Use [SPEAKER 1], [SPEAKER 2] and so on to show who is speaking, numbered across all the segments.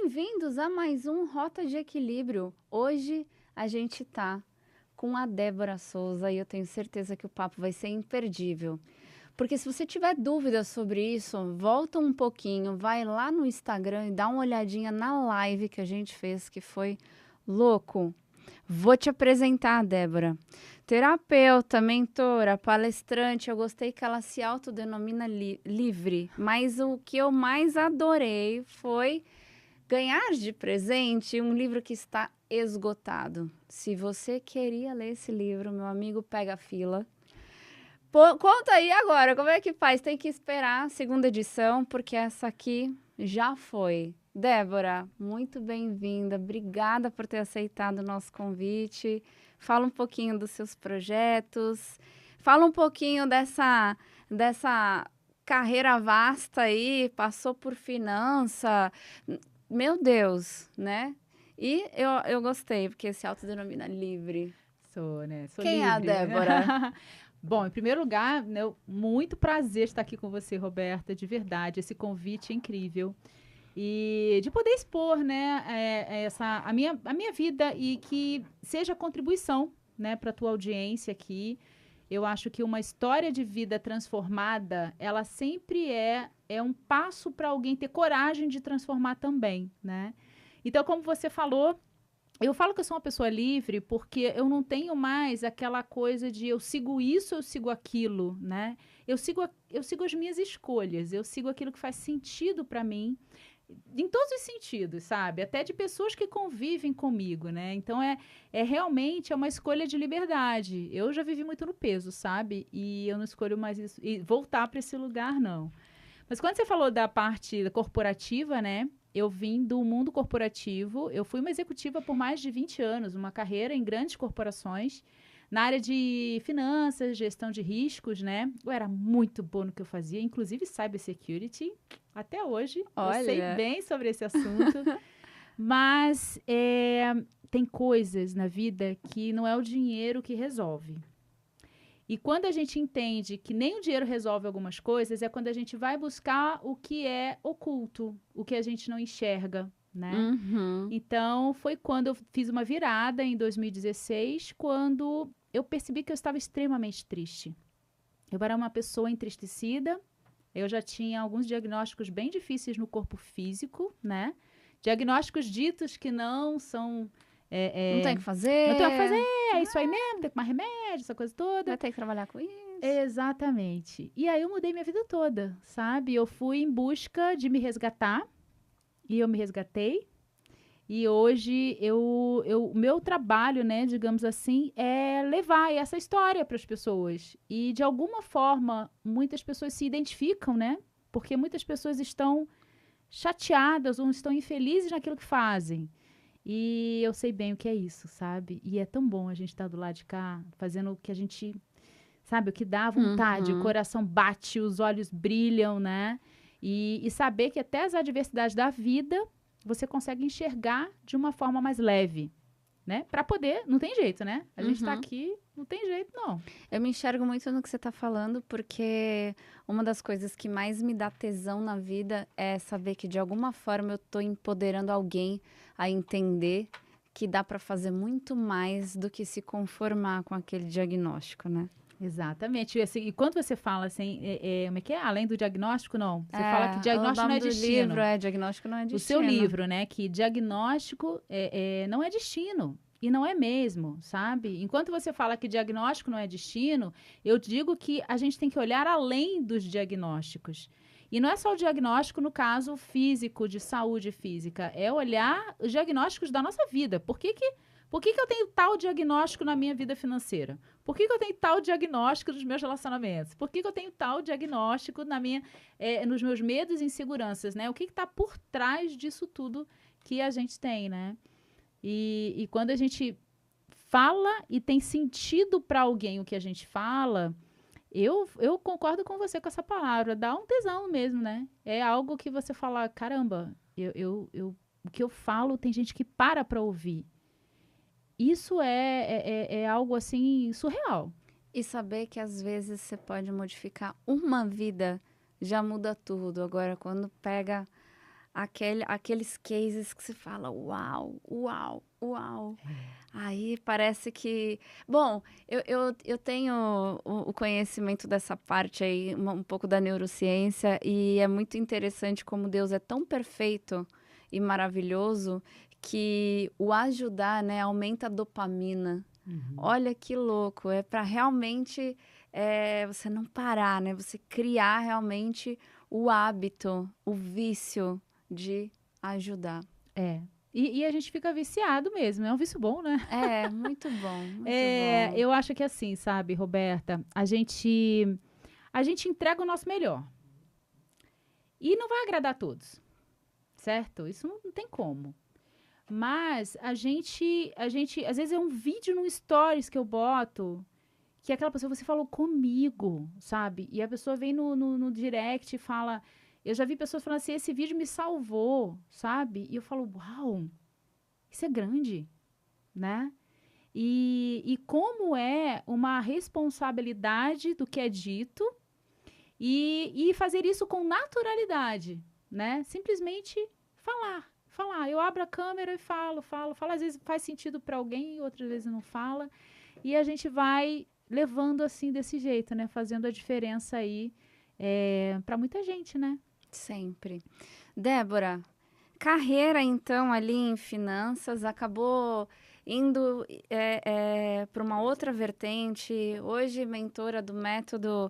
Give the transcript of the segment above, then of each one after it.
[SPEAKER 1] Bem-vindos a mais um Rota de Equilíbrio. Hoje a gente tá com a Débora Souza e eu tenho certeza que o papo vai ser imperdível. Porque se você tiver dúvidas sobre isso, volta um pouquinho, vai lá no Instagram e dá uma olhadinha na live que a gente fez, que foi louco. Vou te apresentar, Débora. Terapeuta, mentora, palestrante, eu gostei que ela se autodenomina livre, mas o que eu mais adorei foi ganhar de presente um livro que está esgotado. Se você queria ler esse livro, meu amigo, pega a fila. Conta aí agora, como é que faz? Tem que esperar a segunda edição, porque essa aqui já foi. Débora, muito bem-vinda. Obrigada por ter aceitado o nosso convite. Fala um pouquinho dos seus projetos. Fala um pouquinho dessa carreira vasta aí, passou por finança. Meu Deus, né? E eu gostei, porque se autodenomina livre.
[SPEAKER 2] Sou, né? Sou
[SPEAKER 1] Quem
[SPEAKER 2] livre.
[SPEAKER 1] é a Débora?
[SPEAKER 2] Bom, em primeiro lugar, né, muito prazer estar aqui com você, Roberta, de verdade. Esse convite é incrível. E de poder expor, né, a minha vida e que seja contribuição, né, para a tua audiência aqui. Eu acho que uma história de vida transformada, ela sempre é um passo para alguém ter coragem de transformar também, né? Então, como você falou, eu falo que eu sou uma pessoa livre porque eu não tenho mais aquela coisa de eu sigo isso, eu sigo aquilo, né? Eu sigo as minhas escolhas, eu sigo aquilo que faz sentido para mim, em todos os sentidos, sabe? Até de pessoas que convivem comigo, né? Então, realmente uma escolha de liberdade. Eu já vivi muito no peso, sabe? E eu não escolho mais isso, e voltar para esse lugar, não. Mas quando você falou da parte corporativa, né? Eu vim do mundo corporativo, eu fui uma executiva por mais de 20 anos, uma carreira em grandes corporações, na área de finanças, gestão de riscos, né? Eu era muito boa no que eu fazia, inclusive cybersecurity, até hoje.
[SPEAKER 1] Olha.
[SPEAKER 2] Eu sei bem sobre esse assunto, mas tem coisas na vida que não é o dinheiro que resolve. E quando a gente entende que nem o dinheiro resolve algumas coisas, é quando a gente vai buscar o que é oculto, o que a gente não enxerga, né?
[SPEAKER 1] Uhum.
[SPEAKER 2] Então, foi quando eu fiz uma virada em 2016, quando eu percebi que eu estava extremamente triste. Eu era uma pessoa entristecida, eu já tinha alguns diagnósticos bem difíceis no corpo físico, né? Diagnósticos ditos que não são...
[SPEAKER 1] Não tem o que fazer.
[SPEAKER 2] Não tem o que fazer, é isso aí mesmo, tem que tomar remédio, essa coisa toda.
[SPEAKER 1] Vai ter que trabalhar com isso.
[SPEAKER 2] Exatamente. E aí eu mudei minha vida toda, sabe? Eu fui em busca de me resgatar e eu me resgatei. E hoje o meu trabalho, né, digamos assim, é levar essa história para as pessoas. E de alguma forma, muitas pessoas se identificam, né? Porque muitas pessoas estão chateadas ou estão infelizes naquilo que fazem. E eu sei bem o que é isso, sabe? E é tão bom a gente estar do lado de cá, fazendo o que a gente, sabe, o que dá vontade, o coração bate, os olhos brilham, né? E saber que até as adversidades da vida você consegue enxergar de uma forma mais leve, né? Para poder, não tem jeito, né? A gente tá aqui, não tem jeito, não.
[SPEAKER 1] Eu me enxergo muito no que você tá falando, porque uma das coisas que mais me dá tesão na vida é saber que de alguma forma eu tô empoderando alguém a entender que dá para fazer muito mais do que se conformar com aquele diagnóstico, né?
[SPEAKER 2] Exatamente. E quando você fala assim, como é que é? Além do diagnóstico, não. Você fala que
[SPEAKER 1] O
[SPEAKER 2] diagnóstico
[SPEAKER 1] nome
[SPEAKER 2] não é
[SPEAKER 1] do
[SPEAKER 2] destino.
[SPEAKER 1] livro é Diagnóstico Não é Destino.
[SPEAKER 2] O seu livro, né? Que diagnóstico não é destino. E não é mesmo, sabe? Enquanto você fala que diagnóstico não é destino, eu digo que a gente tem que olhar além dos diagnósticos. E não é só o diagnóstico no caso físico, de saúde física. É olhar os diagnósticos da nossa vida. Por que eu tenho tal diagnóstico na minha vida financeira? Por que eu tenho tal diagnóstico nos meus relacionamentos? Por que eu tenho tal diagnóstico nos meus medos e inseguranças, né? O que está por trás disso tudo que a gente tem, né? E quando a gente fala e tem sentido para alguém o que a gente fala, eu concordo com você com essa palavra. Dá um tesão mesmo, né? É algo que você fala, caramba, o que eu falo tem gente que para ouvir. Isso é algo, assim, surreal.
[SPEAKER 1] E saber que às vezes você pode modificar uma vida já muda tudo. Agora, quando pega aqueles cases que você fala, uau, uau, uau. Aí parece que... Bom, eu tenho o conhecimento dessa parte aí, um pouco da neurociência, e é muito interessante como Deus é tão perfeito e maravilhoso que o ajudar, né, aumenta a dopamina. Olha que louco, é para realmente você não parar, né? Você criar realmente o hábito, o vício de ajudar.
[SPEAKER 2] É. E a gente fica viciado mesmo, é um vício bom, né?
[SPEAKER 1] É, muito bom, muito bom.
[SPEAKER 2] Eu acho que assim, sabe, Roberta, a gente entrega o nosso melhor. E não vai agradar a todos, certo? Isso não tem como. Mas a gente, às vezes é um vídeo no Stories que eu boto, que aquela pessoa, você falou comigo, sabe? E a pessoa vem no direct e fala... Eu já vi pessoas falando assim, esse vídeo me salvou, sabe? E eu falo, uau, isso é grande, né? E como é uma responsabilidade do que é dito e fazer isso com naturalidade, né? Simplesmente falar. Eu abro a câmera e falo. Às vezes faz sentido para alguém, outras vezes não fala. E a gente vai levando assim desse jeito, né? Fazendo a diferença aí para muita gente, né?
[SPEAKER 1] Sempre. Débora, carreira então ali em finanças acabou indo para uma outra vertente. Hoje mentora do método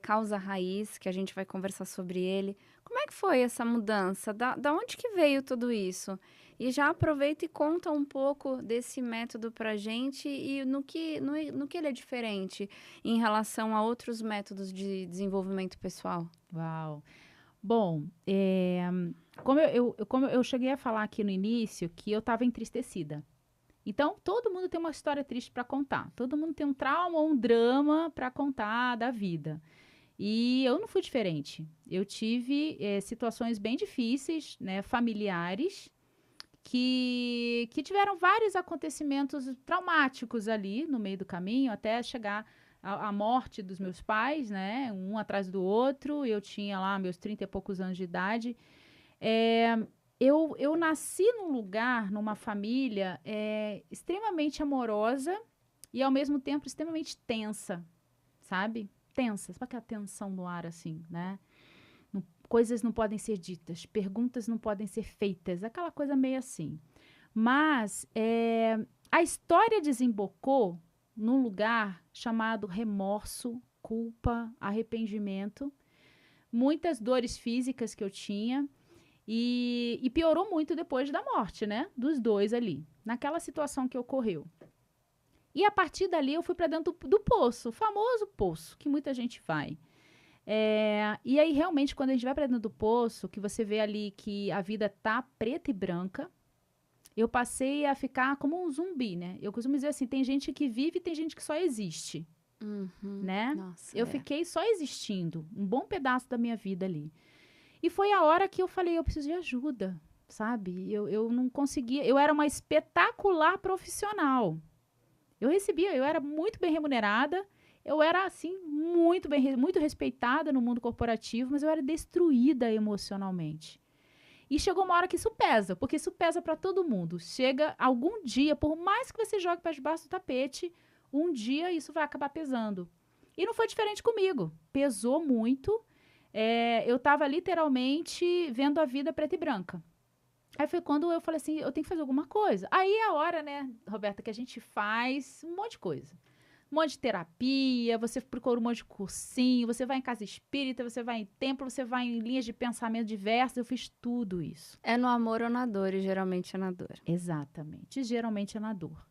[SPEAKER 1] Causa Raiz, que a gente vai conversar sobre ele. Como é que foi essa mudança? Da onde que veio tudo isso? E já aproveita e conta um pouco desse método para a gente e no que ele é diferente em relação a outros métodos de desenvolvimento pessoal.
[SPEAKER 2] Uau! Bom, como eu cheguei a falar aqui no início, que eu estava entristecida. Então, todo mundo tem uma história triste para contar. Todo mundo tem um trauma ou um drama para contar da vida. E eu não fui diferente. Eu tive situações bem difíceis, né, familiares, que tiveram vários acontecimentos traumáticos ali no meio do caminho, até chegar a morte dos meus pais, né? Um atrás do outro. Eu tinha lá meus 30 e poucos anos de idade. Eu nasci num lugar, numa família extremamente amorosa e, ao mesmo tempo, extremamente tensa, sabe? Tensa. Sabe aquela tensão no ar, assim, né? Coisas não podem ser ditas, perguntas não podem ser feitas, aquela coisa meio assim. Mas a história desembocou num lugar chamado remorso, culpa, arrependimento, muitas dores físicas que eu tinha e piorou muito depois da morte, né? Dos dois ali, naquela situação que ocorreu. E a partir dali eu fui para dentro do poço, o famoso poço, que muita gente vai. E aí, realmente, quando a gente vai para dentro do poço, que você vê ali que a vida tá preta e branca, eu passei a ficar como um zumbi, né? Eu costumo dizer assim, tem gente que vive e tem gente que só existe, né?
[SPEAKER 1] Nossa,
[SPEAKER 2] eu fiquei só existindo, um bom pedaço da minha vida ali. E foi a hora que eu falei, eu preciso de ajuda, sabe? Eu não conseguia, eu era uma espetacular profissional. Eu era muito bem remunerada, eu era, assim, muito respeitada no mundo corporativo, mas eu era destruída emocionalmente. E chegou uma hora que isso pesa, porque isso pesa para todo mundo. Chega algum dia, por mais que você jogue para debaixo do tapete, um dia isso vai acabar pesando. E não foi diferente comigo. Pesou muito. Eu estava literalmente vendo a vida preta e branca. Aí foi quando eu falei assim, eu tenho que fazer alguma coisa. Aí é a hora, né, Roberta, que a gente faz um monte de coisa. Um monte de terapia, você procura um monte de cursinho, você vai em casa espírita, você vai em templo, você vai em linhas de pensamento diversas. Eu fiz tudo isso.
[SPEAKER 1] É no amor ou na dor, e geralmente é na dor.
[SPEAKER 2] Exatamente, geralmente é na dor.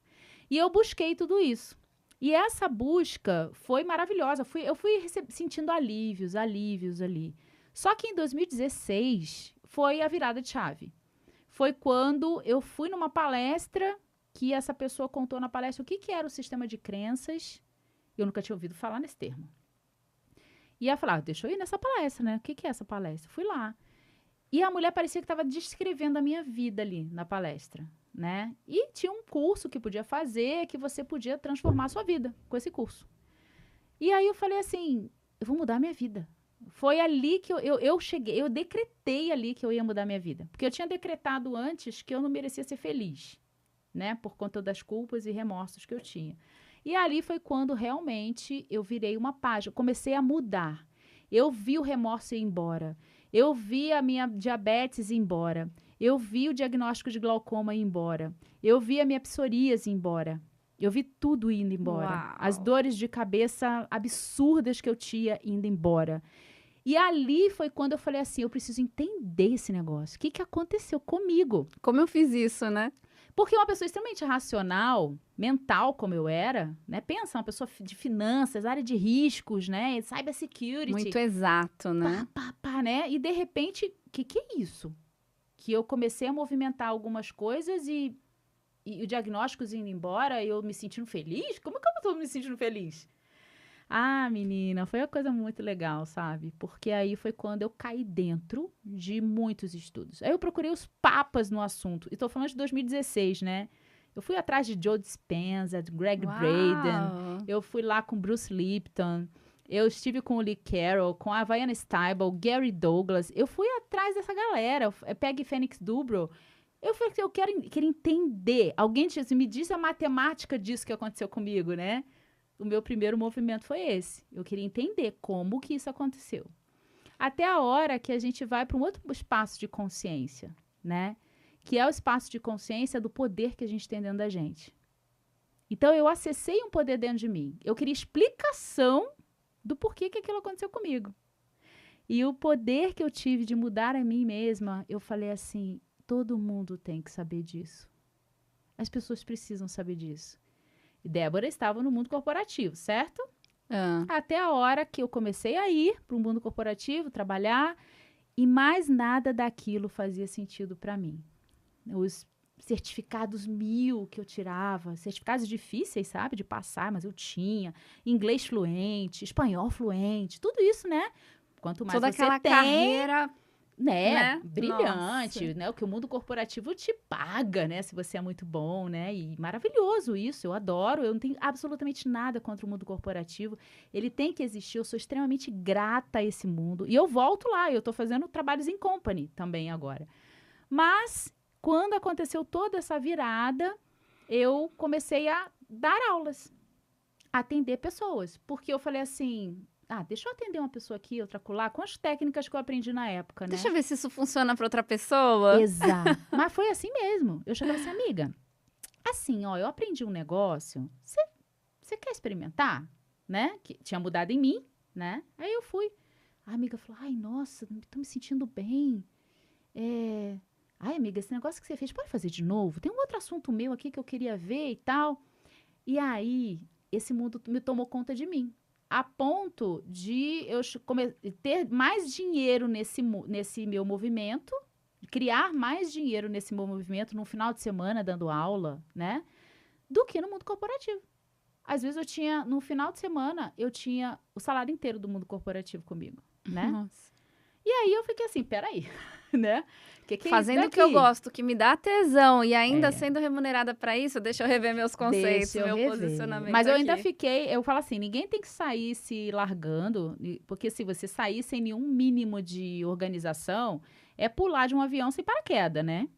[SPEAKER 2] E eu busquei tudo isso. E essa busca foi maravilhosa. Eu fui sentindo alívios ali. Só que em 2016 foi a virada de chave. Foi quando eu fui numa palestra que essa pessoa contou na palestra o que era o sistema de crenças. Eu nunca tinha ouvido falar nesse termo. E ela falou, deixa eu ir nessa palestra, né? O que é essa palestra? Fui lá. E a mulher parecia que estava descrevendo a minha vida ali na palestra, né? E tinha um curso que podia fazer, que você podia transformar a sua vida com esse curso. E aí eu falei assim, eu vou mudar a minha vida. Foi ali que eu cheguei, eu decretei ali que eu ia mudar minha vida. Porque eu tinha decretado antes que eu não merecia ser feliz, né? Por conta das culpas e remorsos que eu tinha. E ali foi quando realmente eu virei uma página, comecei a mudar. Eu vi o remorso ir embora. Eu vi a minha diabetes ir embora. Eu vi o diagnóstico de glaucoma ir embora. Eu vi a minha psoríase ir embora. Eu vi tudo indo embora.
[SPEAKER 1] Uau.
[SPEAKER 2] As dores de cabeça absurdas que eu tinha indo embora. E ali foi quando eu falei assim, eu preciso entender esse negócio. O que, que aconteceu comigo?
[SPEAKER 1] Como eu fiz isso, né?
[SPEAKER 2] Porque uma pessoa extremamente racional, mental como eu era, né? Pensa, uma pessoa de finanças, área de riscos, né? Cybersecurity.
[SPEAKER 1] Muito exato, né?
[SPEAKER 2] Né? E de repente, o que é isso? Que eu comecei a movimentar algumas coisas e o diagnóstico indo embora e eu me sentindo feliz? Como que eu estou me sentindo feliz? Ah, menina, foi uma coisa muito legal, sabe? Porque aí foi quando eu caí dentro de muitos estudos. Aí eu procurei os papas no assunto. E tô falando de 2016, né? Eu fui atrás de Joe Dispenza, de Greg Braden. Eu fui lá com Bruce Lipton. Eu estive com o Lee Carroll, com a Vianna Stibel, Gary Douglas. Eu fui atrás dessa galera. Peggy Phoenix Dubrow. Eu falei que eu quero entender. Alguém me diz a matemática disso que aconteceu comigo, né? O meu primeiro movimento foi esse. Eu queria entender como que isso aconteceu. Até a hora que a gente vai para um outro espaço de consciência, né? Que é o espaço de consciência do poder que a gente tem dentro da gente. Então, eu acessei um poder dentro de mim. Eu queria explicação do porquê que aquilo aconteceu comigo. E o poder que eu tive de mudar a mim mesma, eu falei assim, todo mundo tem que saber disso. As pessoas precisam saber disso. E Débora estava no mundo corporativo, certo? Até a hora que eu comecei a ir para o mundo corporativo, trabalhar, e mais nada daquilo fazia sentido para mim. Os certificados 1000 que eu tirava, certificados difíceis, sabe, de passar, mas eu tinha. Inglês fluente, espanhol fluente, tudo isso, né? Quanto mais
[SPEAKER 1] toda
[SPEAKER 2] você
[SPEAKER 1] aquela
[SPEAKER 2] tem,
[SPEAKER 1] carreira...
[SPEAKER 2] né? Brilhante,
[SPEAKER 1] Nossa.
[SPEAKER 2] né? O que o mundo corporativo te paga, né? Se você é muito bom, né? E maravilhoso isso, eu adoro. Eu não tenho absolutamente nada contra o mundo corporativo. Ele tem que existir, eu sou extremamente grata a esse mundo. E eu volto lá, eu tô fazendo trabalhos em company também agora. Mas, quando aconteceu toda essa virada, eu comecei a dar aulas, atender pessoas. Porque eu falei assim... deixa eu atender uma pessoa aqui, outra acolá, com as técnicas que eu aprendi na época, né?
[SPEAKER 1] Deixa eu ver se isso funciona para outra pessoa.
[SPEAKER 2] Exato. Mas foi assim mesmo. Eu chegava assim, amiga, assim, ó, eu aprendi um negócio, você quer experimentar? Né? Que tinha mudado em mim, né? Aí eu fui. A amiga falou, ai, nossa, tô me sentindo bem. Ai, amiga, esse negócio que você fez, pode fazer de novo? Tem um outro assunto meu aqui que eu queria ver e tal. E aí, esse mundo me tomou conta de mim. A ponto de eu ter mais dinheiro nesse meu movimento, criar mais dinheiro nesse meu movimento no final de semana dando aula, né? Do que no mundo corporativo. Às vezes no final de semana, eu tinha o salário inteiro do mundo corporativo comigo, né?
[SPEAKER 1] Nossa.
[SPEAKER 2] E aí eu fiquei assim, peraí, né? Que
[SPEAKER 1] Fazendo o que eu gosto, que me dá tesão, e ainda sendo remunerada para isso, deixa eu rever meus conceitos, posicionamento.
[SPEAKER 2] Mas eu ainda eu falo assim, ninguém tem que sair se largando, porque se você sair sem nenhum mínimo de organização, é pular de um avião sem paraquedas, né?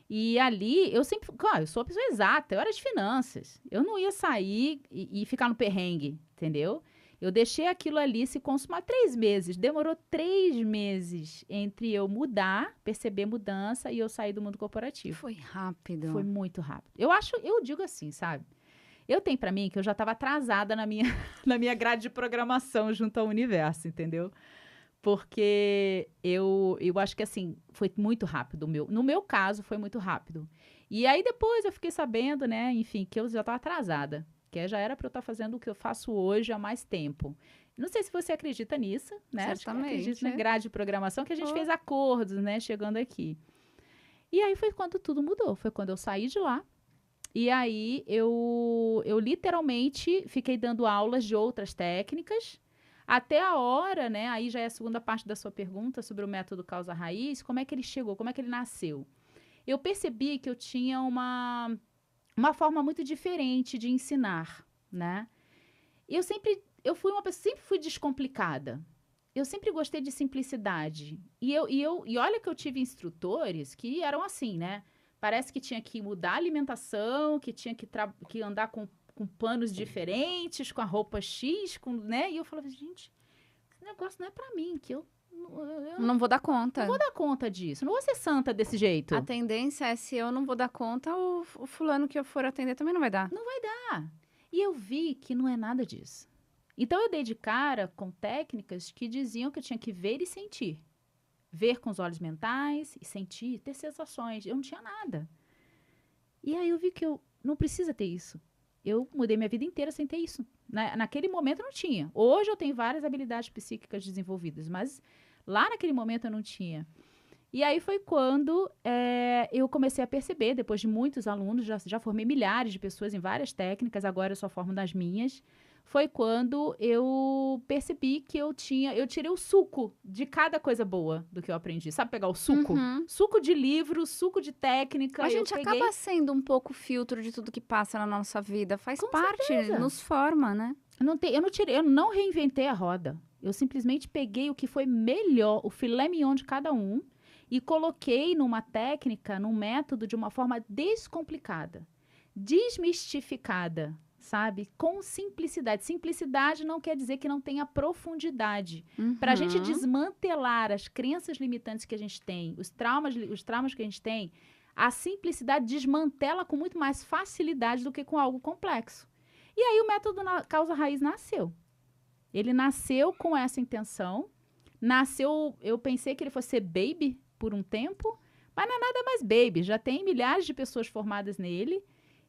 [SPEAKER 2] E ali, eu sou uma pessoa exata, eu era de finanças. Eu não ia sair e ficar no perrengue, entendeu? Eu deixei aquilo ali se consumar 3 meses. Demorou 3 meses entre eu mudar, perceber mudança e eu sair do mundo corporativo.
[SPEAKER 1] Foi rápido.
[SPEAKER 2] Foi muito rápido. Eu digo assim, sabe? Eu tenho pra mim que eu já estava atrasada na minha grade de programação junto ao universo, entendeu? Porque eu acho que, assim, foi muito rápido. No meu caso, foi muito rápido. E aí, depois eu fiquei sabendo, né, enfim, que eu já estava atrasada. Que já era para eu estar fazendo o que eu faço hoje há mais tempo. Não sei se você acredita nisso, né?
[SPEAKER 1] Certamente.
[SPEAKER 2] Acredito na grade de programação, que a gente fez acordos, né, chegando aqui. E aí foi quando tudo mudou. Foi quando eu saí de lá. E aí eu literalmente fiquei dando aulas de outras técnicas. Até a hora, né? Aí já é a segunda parte da sua pergunta sobre o método causa-raiz. Como é que ele chegou? Como é que ele nasceu? Eu percebi que eu tinha uma forma muito diferente de ensinar, né? Eu fui uma pessoa, sempre fui descomplicada. eu sempre gostei de simplicidade. E olha que eu tive instrutores que eram assim, né? Parece que tinha que mudar a alimentação, que tinha que andar com panos diferentes, com a roupa X, né? E eu falava, gente, esse negócio não é pra mim, que eu
[SPEAKER 1] Não vou dar conta.
[SPEAKER 2] não vou dar conta disso. Não vou ser santa desse jeito.
[SPEAKER 1] A tendência é, se eu não vou dar conta, o fulano que eu for atender também não vai dar.
[SPEAKER 2] E eu vi que não é nada disso. Então, eu dei de cara com técnicas que diziam que eu tinha que ver e sentir. Ver com os olhos mentais e sentir, ter sensações. Eu não tinha nada. E aí eu vi que eu não precisa ter isso. Eu mudei minha vida inteira sem ter isso. Naquele momento eu não tinha. Hoje eu tenho várias habilidades psíquicas desenvolvidas, mas lá naquele momento eu não tinha. E aí foi quando eu comecei a perceber, depois de muitos alunos, já formei milhares de pessoas em várias técnicas, agora eu só formo nas minhas. Foi quando eu percebi que eu tirei o suco de cada coisa boa do que eu aprendi. Sabe pegar o suco?
[SPEAKER 1] Uhum.
[SPEAKER 2] Suco de livro, suco de técnica.
[SPEAKER 1] A gente acaba sendo um pouco filtro de tudo que passa na nossa vida. Faz parte, nos forma, né?
[SPEAKER 2] Eu não reinventei a roda. Eu simplesmente peguei o que foi melhor, o filé mignon de cada um, e coloquei numa técnica, num método, de uma forma descomplicada, desmistificada, sabe? Com simplicidade. Simplicidade não quer dizer que não tenha profundidade.
[SPEAKER 1] Uhum.
[SPEAKER 2] Para a gente desmantelar as crenças limitantes que a gente tem, os traumas que a gente tem, a simplicidade desmantela com muito mais facilidade do que com algo complexo. E aí o método Causa Raiz nasceu. Ele nasceu com essa intenção. Eu pensei que ele fosse ser baby por um tempo, mas não é nada mais baby. Já tem milhares de pessoas formadas nele.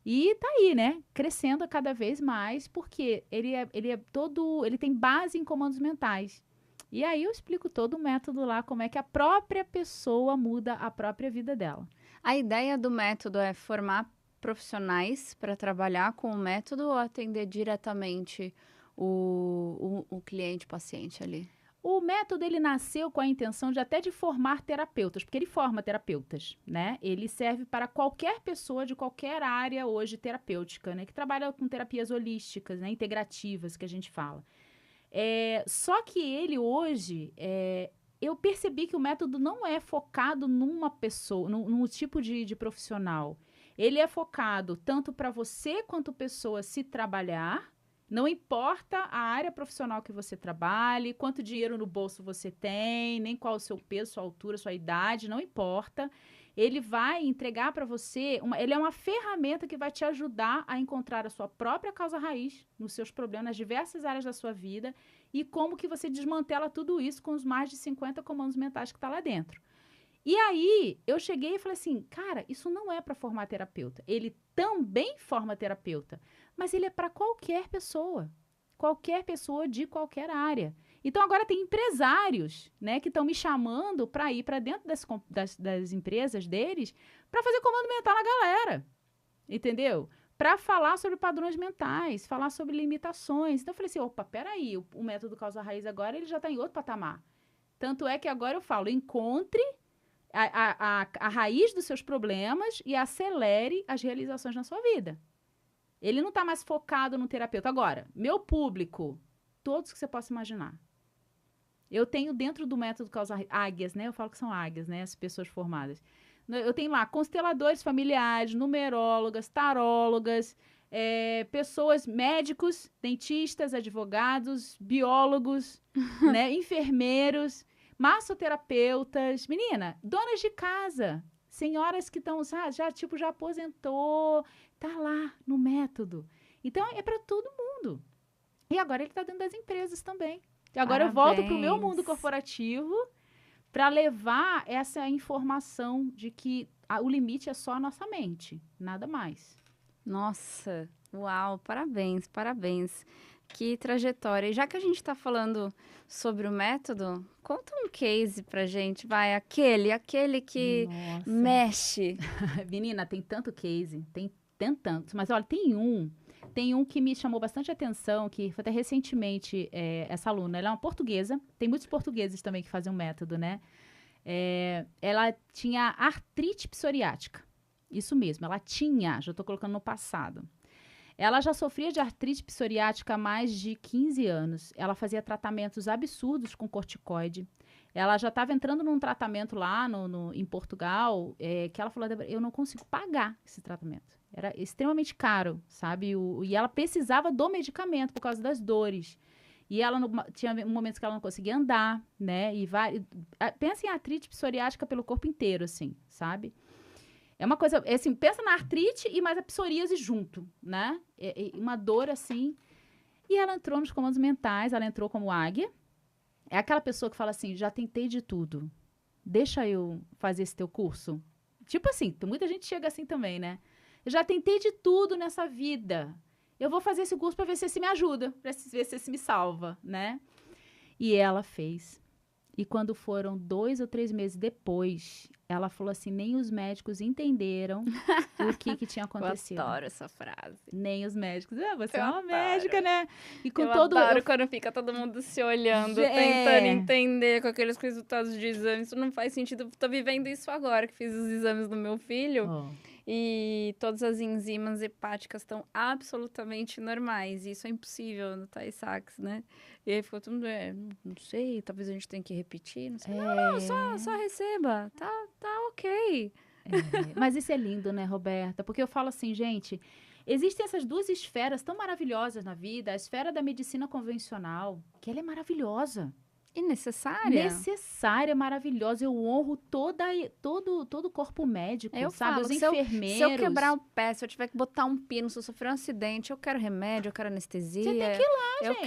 [SPEAKER 2] E tá aí, né? Crescendo cada vez mais, porque ele tem base em comandos mentais. E aí eu explico todo o método lá, como é que a própria pessoa muda a própria vida dela.
[SPEAKER 1] A ideia do método é formar profissionais para trabalhar com o método ou atender diretamente o cliente, paciente ali?
[SPEAKER 2] O método, ele nasceu com a intenção de formar terapeutas, porque ele forma terapeutas, né? Ele serve para qualquer pessoa de qualquer área hoje terapêutica, né? Que trabalha com terapias holísticas, né? Integrativas, que a gente fala. Só que ele hoje, eu percebi que o método não é focado numa pessoa, num tipo de profissional. Ele é focado tanto para você quanto pessoa se trabalhar. Não importa a área profissional que você trabalhe, quanto dinheiro no bolso você tem, nem qual o seu peso, sua altura, sua idade, não importa. Ele vai entregar para você, ele é uma ferramenta que vai te ajudar a encontrar a sua própria causa raiz nos seus problemas, nas diversas áreas da sua vida, e como que você desmantela tudo isso com os mais de 50 comandos mentais que está lá dentro. E aí, eu cheguei e falei assim, cara, isso não é para formar terapeuta. Ele também forma terapeuta, mas ele é para qualquer pessoa de qualquer área. Então, agora tem empresários, né, que estão me chamando para ir para dentro das empresas deles para fazer comando mental na galera, entendeu? Para falar sobre padrões mentais, falar sobre limitações. Então, eu falei assim, opa, peraí, o método Causa Raiz agora, ele já está em outro patamar. Tanto é que agora eu falo, encontre a raiz dos seus problemas e acelere as realizações na sua vida. Ele não está mais focado no terapeuta. Agora, meu público, todos que você possa imaginar. Eu tenho dentro do método Causa Raiz, águias, né? Eu falo que são águias, né? As pessoas formadas. Eu tenho lá consteladores familiares, numerólogas, tarólogas, pessoas, médicos, dentistas, advogados, biólogos, né? Enfermeiros, massoterapeutas, menina, donas de casa, senhoras que estão, já aposentou, tá lá no método. Então, é para todo mundo. E agora ele está dentro das empresas também. E agora eu volto para o meu mundo corporativo para levar essa informação de que o limite é só a nossa mente, nada mais.
[SPEAKER 1] Nossa, uau, parabéns, parabéns. Que trajetória. E já que a gente está falando sobre o método, conta um case pra gente, vai, aquele que mexe.
[SPEAKER 2] Menina, tem tanto case, tem tantos, mas olha, tem um que me chamou bastante atenção, que foi até recentemente, essa aluna, ela é uma portuguesa, tem muitos portugueses também que fazem o método, né? Ela tinha artrite psoriática, isso mesmo, ela tinha, já estou colocando no passado. Ela já sofria de artrite psoriática há mais de 15 anos. Ela fazia tratamentos absurdos com corticoide. Ela já estava entrando num tratamento lá em Portugal, que ela falou, eu não consigo pagar esse tratamento. Era extremamente caro, sabe? E ela precisava do medicamento por causa das dores. E ela tinha momentos que ela não conseguia andar, né? Pensa em artrite psoriática pelo corpo inteiro, assim, sabe? É uma coisa, assim, pensa na artrite e mais a psoríase junto, né? Uma dor, assim. E ela entrou nos comandos mentais, ela entrou como águia. É aquela pessoa que fala assim, já tentei de tudo. Deixa eu fazer esse teu curso. Tipo assim, muita gente chega assim também, né? Eu já tentei de tudo nessa vida. Eu vou fazer esse curso para ver se esse me ajuda, para ver se esse me salva, né? E ela fez. E quando foram 2 ou 3 meses depois, ela falou assim, nem os médicos entenderam o que tinha acontecido.
[SPEAKER 1] Eu adoro essa frase.
[SPEAKER 2] Nem os médicos. Você é uma médica, né? E com
[SPEAKER 1] eu
[SPEAKER 2] todo
[SPEAKER 1] adoro quando fica todo mundo se olhando, tentando entender com aqueles resultados de exames. Isso não faz sentido. Eu tô vivendo isso agora, que fiz os exames do meu filho. E todas as enzimas hepáticas estão absolutamente normais. E isso é impossível no Tay-Sachs, né? E aí ficou todo mundo, não sei, talvez a gente tenha que repetir. Não sei. Não, só receba. Tá ok.
[SPEAKER 2] Mas isso é lindo, né, Roberta? Porque eu falo assim, gente, existem essas 2 esferas tão maravilhosas na vida. A esfera da medicina convencional, que ela é maravilhosa.
[SPEAKER 1] E necessária.
[SPEAKER 2] Necessária, maravilhosa. Eu honro todo o corpo médico, sabe? Os enfermeiros.
[SPEAKER 1] Se eu quebrar o pé, se eu tiver que botar um pino, se eu sofrer um acidente, eu quero remédio, eu quero anestesia. Você
[SPEAKER 2] tem que ir lá, gente.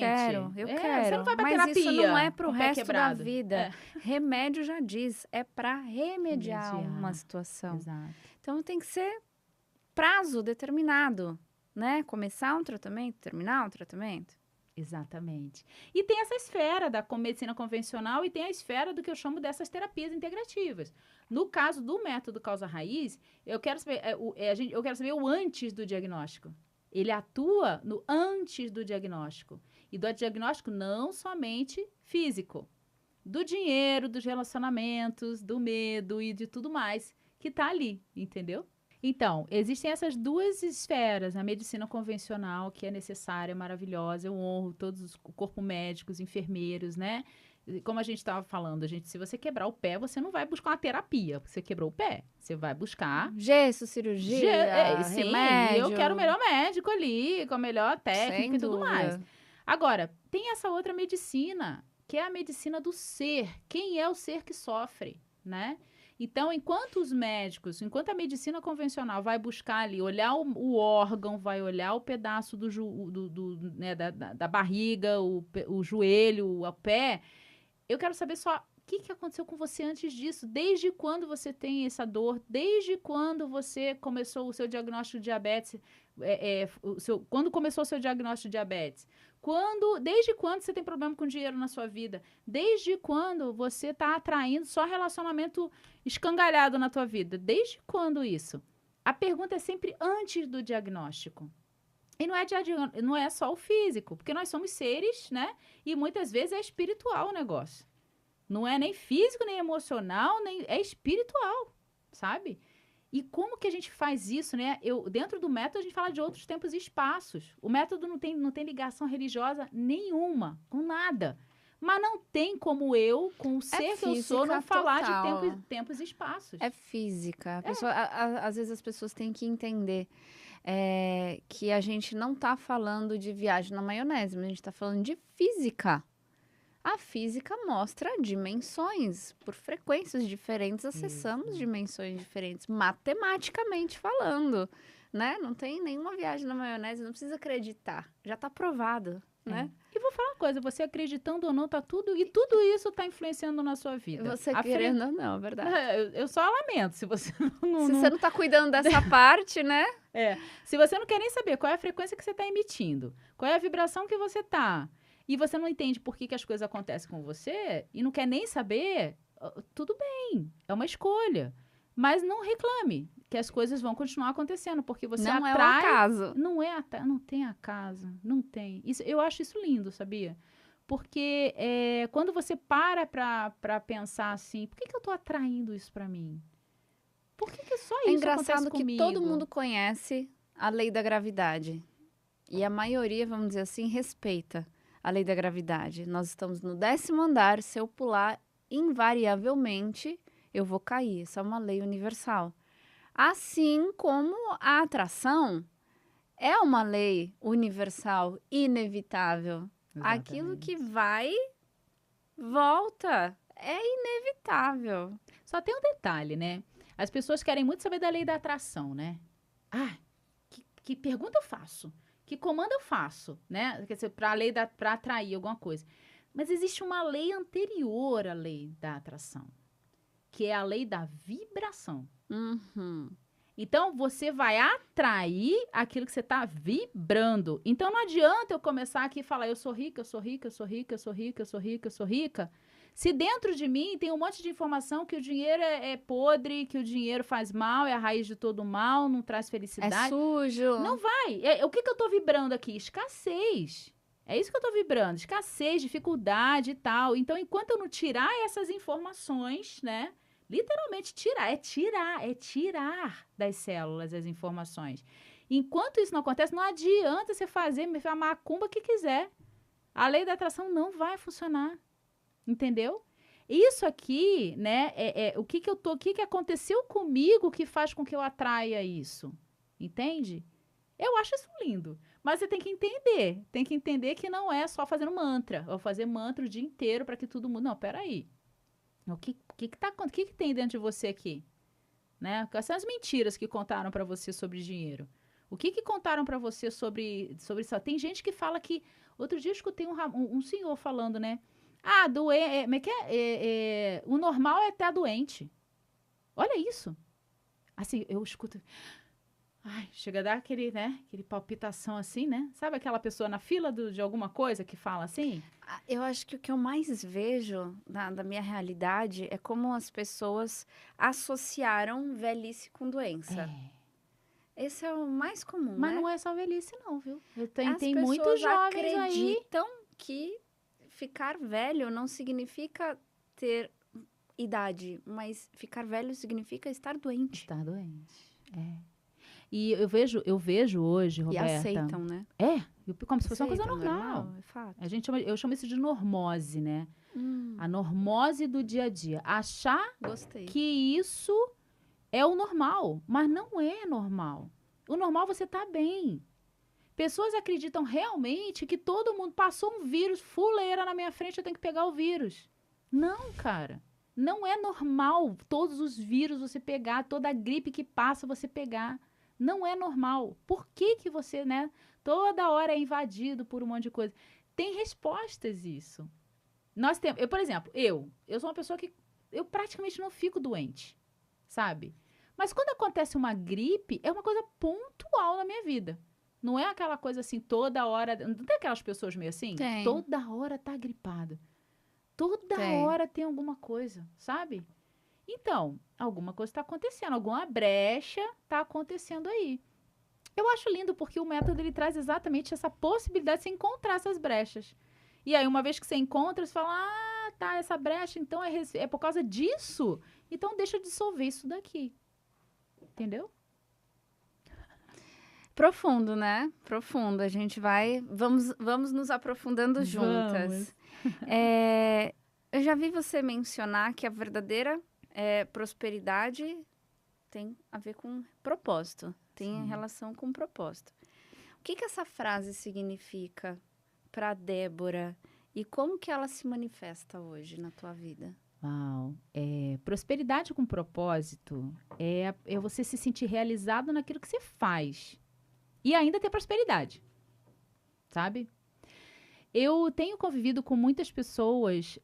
[SPEAKER 1] Eu quero.
[SPEAKER 2] Você não vai pra
[SPEAKER 1] Mas
[SPEAKER 2] terapia.
[SPEAKER 1] Isso não é pro resto da vida. Remédio já diz, é pra remediar uma situação.
[SPEAKER 2] Exato.
[SPEAKER 1] Então tem que ser prazo determinado, né? Começar um tratamento, terminar um tratamento.
[SPEAKER 2] Exatamente. E tem essa esfera da medicina convencional e tem a esfera do que eu chamo dessas terapias integrativas. No caso do método causa-raiz, eu quero saber o antes do diagnóstico. Ele atua no antes do diagnóstico. E do diagnóstico não somente físico. Do dinheiro, dos relacionamentos, do medo e de tudo mais que está ali, entendeu? Então, existem essas 2 esferas, a medicina convencional, que é necessária, maravilhosa, eu honro o corpo médico, os enfermeiros, né? Como a gente estava falando, se você quebrar o pé, você não vai buscar uma terapia, porque você quebrou o pé, você vai buscar...
[SPEAKER 1] Gesso, cirurgia, remédio.
[SPEAKER 2] Eu quero o melhor médico ali, com a melhor técnica e tudo mais. Agora, tem essa outra medicina, que é a medicina do ser. Quem é o ser que sofre, né? Então, enquanto a medicina convencional vai buscar ali, olhar o órgão, vai olhar o pedaço né, da barriga, o joelho, o pé, eu quero saber só o que aconteceu com você antes disso, desde quando você tem essa dor, desde quando você começou o seu diagnóstico de diabetes, quando começou o seu diagnóstico de diabetes, desde quando você tem problema com dinheiro na sua vida, desde quando você está atraindo só relacionamento escangalhado na tua vida, desde quando isso? A pergunta é sempre antes do diagnóstico. E não é só o físico, porque nós somos seres, né? E muitas vezes é espiritual o negócio. Não é nem físico, nem emocional, é espiritual, sabe? E como que a gente faz isso, né? Dentro do método, a gente fala de outros tempos e espaços. O método não tem ligação religiosa nenhuma, com nada. Mas não tem como com o ser que eu sou, não falar de tempos e espaços.
[SPEAKER 1] É física. Às vezes as pessoas têm que entender que a gente não está falando de viagem na maionese, mas a gente está falando de física. A física mostra dimensões. Por frequências diferentes, acessamos dimensões diferentes, matematicamente falando, né? Não tem nenhuma viagem na maionese, não precisa acreditar. Já está provado, né?
[SPEAKER 2] E vou falar uma coisa, você acreditando ou não, tudo isso está influenciando na sua vida.
[SPEAKER 1] Você querendo ou não, é verdade.
[SPEAKER 2] Eu só lamento, se você não...
[SPEAKER 1] Se você não está cuidando dessa parte, né?
[SPEAKER 2] Se você não quer nem saber qual é a frequência que você está emitindo, qual é a vibração que você está... E você não entende por que as coisas acontecem com você e não quer nem saber, tudo bem, é uma escolha. Mas não reclame que as coisas vão continuar acontecendo, porque você
[SPEAKER 1] não
[SPEAKER 2] atrai...
[SPEAKER 1] Não é o acaso.
[SPEAKER 2] Não tem acaso, não tem. Eu acho isso lindo, sabia? Porque quando você para pensar assim, por que eu tô atraindo isso pra mim? Por que só isso acontece comigo?
[SPEAKER 1] É engraçado que todo mundo conhece a lei da gravidade. E a maioria, vamos dizer assim, respeita a lei da gravidade. Nós estamos no 10º andar, se eu pular, invariavelmente, eu vou cair. Essa é uma lei universal. Assim como a atração é uma lei universal, inevitável. Aquilo que vai, volta. É inevitável.
[SPEAKER 2] Só tem um detalhe, né? As pessoas querem muito saber da lei da atração, né? Ah, que pergunta eu faço? Que comando eu faço, né? Quer dizer, para atrair alguma coisa. Mas existe uma lei anterior à lei da atração, que é a lei da vibração.
[SPEAKER 1] Uhum.
[SPEAKER 2] Então, você vai atrair aquilo que você está vibrando. Então, não adianta eu começar aqui e falar, eu sou rica, eu sou rica, eu sou rica, eu sou rica, eu sou rica, eu sou rica. Se dentro de mim tem um monte de informação que o dinheiro é podre, que o dinheiro faz mal, é a raiz de todo mal, não traz felicidade.
[SPEAKER 1] É sujo.
[SPEAKER 2] Não vai. O que eu estou vibrando aqui? Escassez. É isso que eu estou vibrando. Escassez, dificuldade e tal. Então, enquanto eu não tirar essas informações, né? Literalmente é tirar das células as informações. Enquanto isso não acontece, não adianta você fazer a macumba que quiser. A lei da atração não vai funcionar. Entendeu? Isso aqui, né, o que aconteceu comigo que faz com que eu atraia isso. Entende? Eu acho isso lindo. Mas você tem que entender que não é só fazendo mantra, ou fazer mantra o dia inteiro para que todo mundo... Não, peraí. O que tem dentro de você aqui? Né? Quais são as mentiras que contaram para você sobre dinheiro? O que contaram para você sobre isso? Tem gente que fala que... Outro dia eu escutei um senhor falando, né? Ah, o normal é estar doente. Olha isso. Assim, eu escuto... Ai, chega a dar aquele palpitação assim, né? Sabe aquela pessoa na fila de alguma coisa que fala assim?
[SPEAKER 1] Eu acho que o que eu mais vejo da minha realidade é como as pessoas associaram velhice com doença. Esse é o mais comum,
[SPEAKER 2] Mas
[SPEAKER 1] né?
[SPEAKER 2] não é só velhice não, viu?
[SPEAKER 1] Tem muitos jovens acreditam que ficar velho não significa ter idade, mas ficar velho significa estar doente.
[SPEAKER 2] Estar doente, E eu vejo hoje, Roberta...
[SPEAKER 1] E aceitam, né?
[SPEAKER 2] Como se fosse uma coisa normal.
[SPEAKER 1] É fato.
[SPEAKER 2] Eu chamo isso de normose, né? A normose do dia a dia. Achar que isso é o normal, mas não é normal. O normal é você tá bem. Pessoas acreditam realmente que todo mundo passou um vírus, fuleira na minha frente, eu tenho que pegar o vírus. Não, cara. Não é normal todos os vírus você pegar, toda a gripe que passa você pegar. Não é normal. Por que você, né, toda hora é invadido por um monte de coisa? Tem respostas isso. Por exemplo, eu sou uma pessoa que eu praticamente não fico doente, sabe? Mas quando acontece uma gripe, é uma coisa pontual na minha vida. Não é aquela coisa assim, toda hora... Não tem aquelas pessoas meio assim?
[SPEAKER 1] Tem.
[SPEAKER 2] Toda hora tá gripado. Toda hora tem alguma coisa, sabe? Então, alguma coisa está acontecendo, alguma brecha está acontecendo aí. Eu acho lindo porque o método ele traz exatamente essa possibilidade de você encontrar essas brechas. E aí, uma vez que você encontra, você fala, tá, essa brecha, então é por causa disso? Então, deixa eu dissolver isso daqui. Entendeu?
[SPEAKER 1] Profundo, né? Profundo. A gente vamos nos aprofundando juntas. Eu já vi você mencionar que a verdadeira prosperidade tem a ver com propósito, tem relação com propósito. O que essa frase significa para Débora e como que ela se manifesta hoje na tua vida?
[SPEAKER 2] Uau! Prosperidade com propósito é você se sentir realizado naquilo que você faz e ainda ter prosperidade, sabe? Eu tenho convivido com muitas pessoas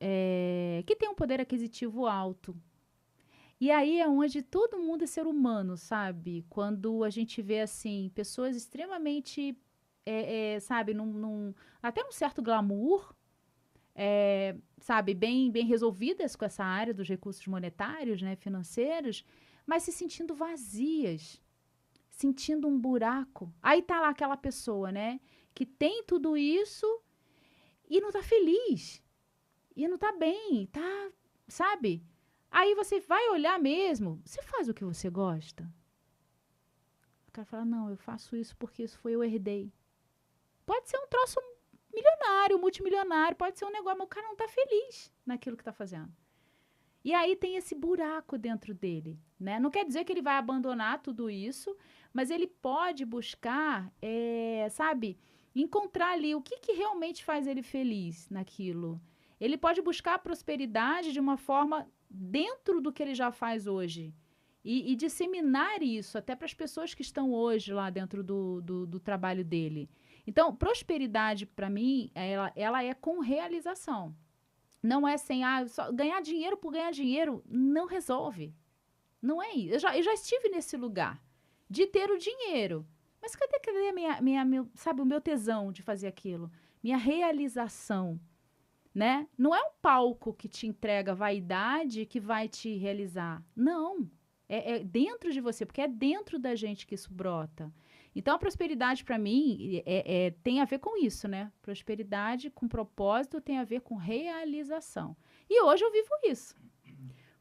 [SPEAKER 2] que têm um poder aquisitivo alto. E aí é onde todo mundo é ser humano, sabe? Quando a gente vê, assim, pessoas extremamente, sabe, até um certo glamour, sabe, bem resolvidas com essa área dos recursos monetários, né, financeiros, mas se sentindo vazias, sentindo um buraco. Aí tá lá aquela pessoa, né, que tem tudo isso e não tá feliz, e não tá bem, tá, sabe? Aí você vai olhar mesmo, você faz o que você gosta? O cara fala, não, eu faço isso porque isso foi eu herdei. Pode ser um troço milionário, multimilionário, pode ser um negócio, mas o cara não está feliz naquilo que está fazendo. E aí tem esse buraco dentro dele, né? Não quer dizer que ele vai abandonar tudo isso, mas ele pode buscar, sabe, encontrar ali o que realmente faz ele feliz naquilo. Ele pode buscar a prosperidade de uma forma dentro do que ele já faz hoje. E disseminar isso até para as pessoas que estão hoje lá dentro do trabalho dele. Então, prosperidade, para mim, ela é com realização. Não é sem, só ganhar dinheiro por ganhar dinheiro, não resolve. Não é isso. Eu já estive nesse lugar de ter o dinheiro. Mas cadê sabe, o meu tesão de fazer aquilo? Minha realização, né? Não é um palco que te entrega vaidade que vai te realizar. Não. É dentro de você, porque é dentro da gente que isso brota. Então, a prosperidade, para mim, tem a ver com isso, né? Prosperidade com propósito tem a ver com realização. E hoje eu vivo isso.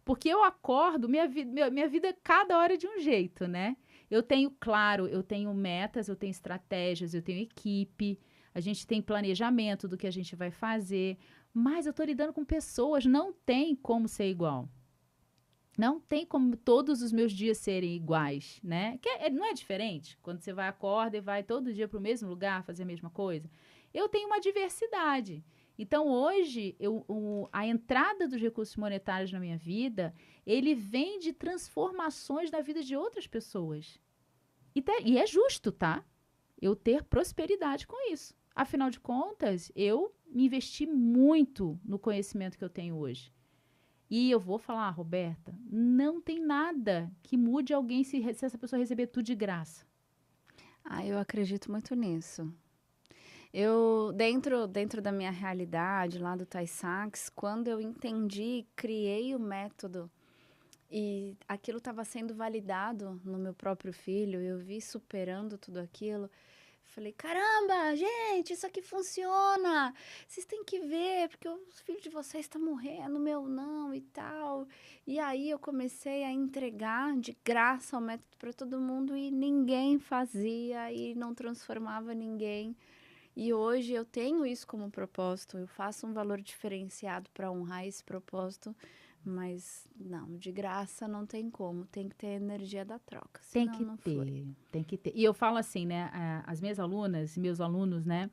[SPEAKER 2] Porque eu acordo, minha vida cada hora é de um jeito, né? Eu tenho metas, eu tenho estratégias, eu tenho equipe, a gente tem planejamento do que a gente vai fazer, mas eu estou lidando com pessoas, não tem como ser igual. Não tem como todos os meus dias serem iguais, né? Não é diferente quando você acorda e vai todo dia para o mesmo lugar fazer a mesma coisa? Eu tenho uma diversidade. Então, hoje, a entrada dos recursos monetários na minha vida, ele vem de transformações na vida de outras pessoas. E é justo, tá? Eu ter prosperidade com isso. Afinal de contas, eu me investi muito no conhecimento que eu tenho hoje. E eu vou falar, Roberta, não tem nada que mude alguém se essa pessoa receber tudo de graça.
[SPEAKER 1] Eu acredito muito nisso. Eu, dentro da minha realidade, lá do Tay-Sachs, quando eu entendi, criei o método e aquilo estava sendo validado no meu próprio filho, eu vi superando tudo aquilo. Falei, caramba, gente, isso aqui funciona. Vocês têm que ver, porque o filho de vocês está morrendo, o meu não e tal. E aí eu comecei a entregar de graça o método para todo mundo e ninguém fazia e não transformava ninguém. E hoje eu tenho isso como propósito, eu faço um valor diferenciado para honrar esse propósito, mas não, de graça não tem como, tem que ter a energia da troca, senão não flui.
[SPEAKER 2] Tem que ter. E eu falo assim, né, as minhas alunas, meus alunos, né,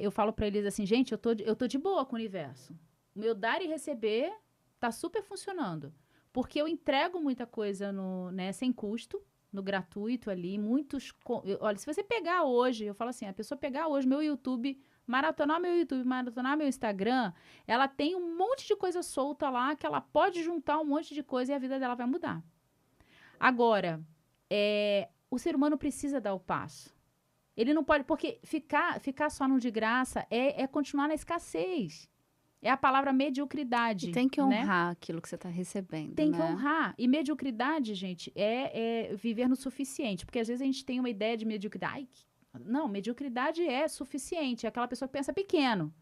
[SPEAKER 2] eu falo para eles assim, gente, eu tô de boa com o universo. O meu dar e receber tá super funcionando, porque eu entrego muita coisa sem custo, no gratuito ali, olha, se você pegar hoje, eu falo assim, a pessoa pegar hoje meu YouTube, maratonar meu Instagram, ela tem um monte de coisa solta lá, que ela pode juntar um monte de coisa e a vida dela vai mudar. Agora, o ser humano precisa dar o passo. Ele não pode, porque ficar só no de graça é continuar na escassez. É a palavra mediocridade.
[SPEAKER 1] E tem que honrar aquilo que você está recebendo,
[SPEAKER 2] Tem que honrar. E mediocridade, gente, é viver no suficiente. Porque às vezes a gente tem uma ideia de mediocridade. Não, mediocridade é suficiente. É aquela pessoa que pensa pequeno.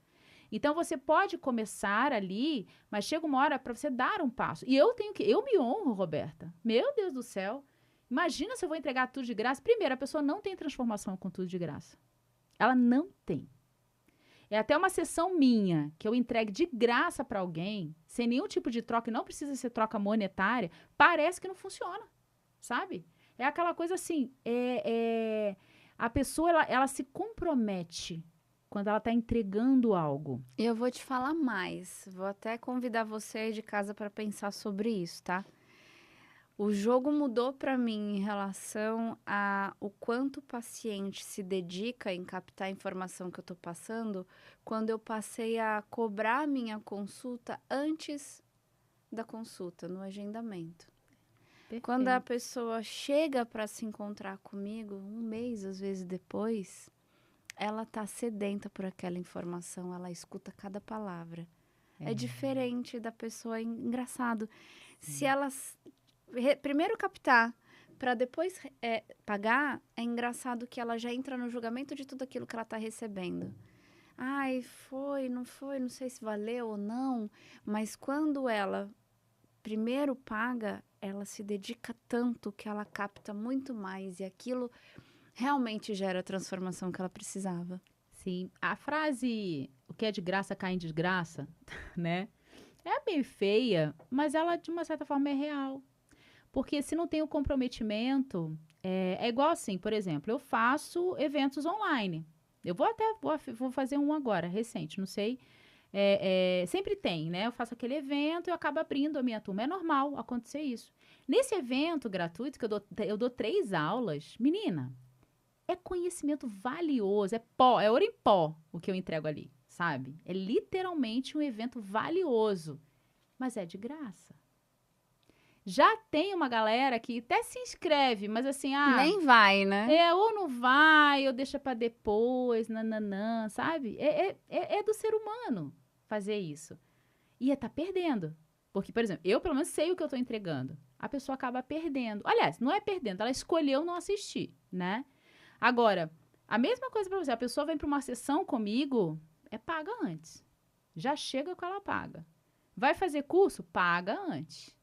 [SPEAKER 2] Então, você pode começar ali, mas chega uma hora para você dar um passo. E eu me honro, Roberta. Meu Deus do céu. Imagina se eu vou entregar tudo de graça. Primeiro, a pessoa não tem transformação com tudo de graça. Ela não tem. É até uma sessão minha, que eu entregue de graça para alguém, sem nenhum tipo de troca, e não precisa ser troca monetária, parece que não funciona, sabe? É aquela coisa assim, a pessoa, ela se compromete quando ela está entregando algo.
[SPEAKER 1] E eu vou te falar mais, vou até convidar você aí de casa para pensar sobre isso, tá? O jogo mudou para mim em relação a o quanto o paciente se dedica em captar a informação que eu estou passando, quando eu passei a cobrar a minha consulta antes da consulta, no agendamento. Perfeito. Quando a pessoa chega para se encontrar comigo, um mês, às vezes depois, ela está sedenta por aquela informação, ela escuta cada palavra. É diferente da pessoa, engraçado. Sim. Se ela primeiro captar, para depois pagar, é engraçado que ela já entra no julgamento de tudo aquilo que ela está recebendo. Ai, não foi, não sei se valeu ou não, mas quando ela primeiro paga, ela se dedica tanto que ela capta muito mais e aquilo realmente gera a transformação que ela precisava.
[SPEAKER 2] assim, a frase, o que é de graça cai em desgraça, né? É bem feia, mas ela, de uma certa forma, é real. Porque se não tem o comprometimento, é igual assim, por exemplo, eu faço eventos online. Eu vou fazer um agora, recente, não sei. Sempre tem, né? Eu faço aquele evento e eu acabo abrindo a minha turma. É normal acontecer isso. Nesse evento gratuito, que eu dou 3 aulas, menina, é conhecimento valioso, é pó, é ouro em pó o que eu entrego ali, sabe? É literalmente um evento valioso, mas é de graça. Já tem uma galera que até se inscreve, mas assim,
[SPEAKER 1] Nem vai, né?
[SPEAKER 2] ou não vai, ou deixa pra depois, nananã, sabe? É do ser humano fazer isso. E tá perdendo. Porque, por exemplo, eu pelo menos sei o que eu tô entregando. A pessoa acaba perdendo. Aliás, não é perdendo, ela escolheu não assistir, né? Agora, a mesma coisa pra você, a pessoa vem pra uma sessão comigo, paga antes. Já chega com ela paga. Vai fazer curso? Paga antes.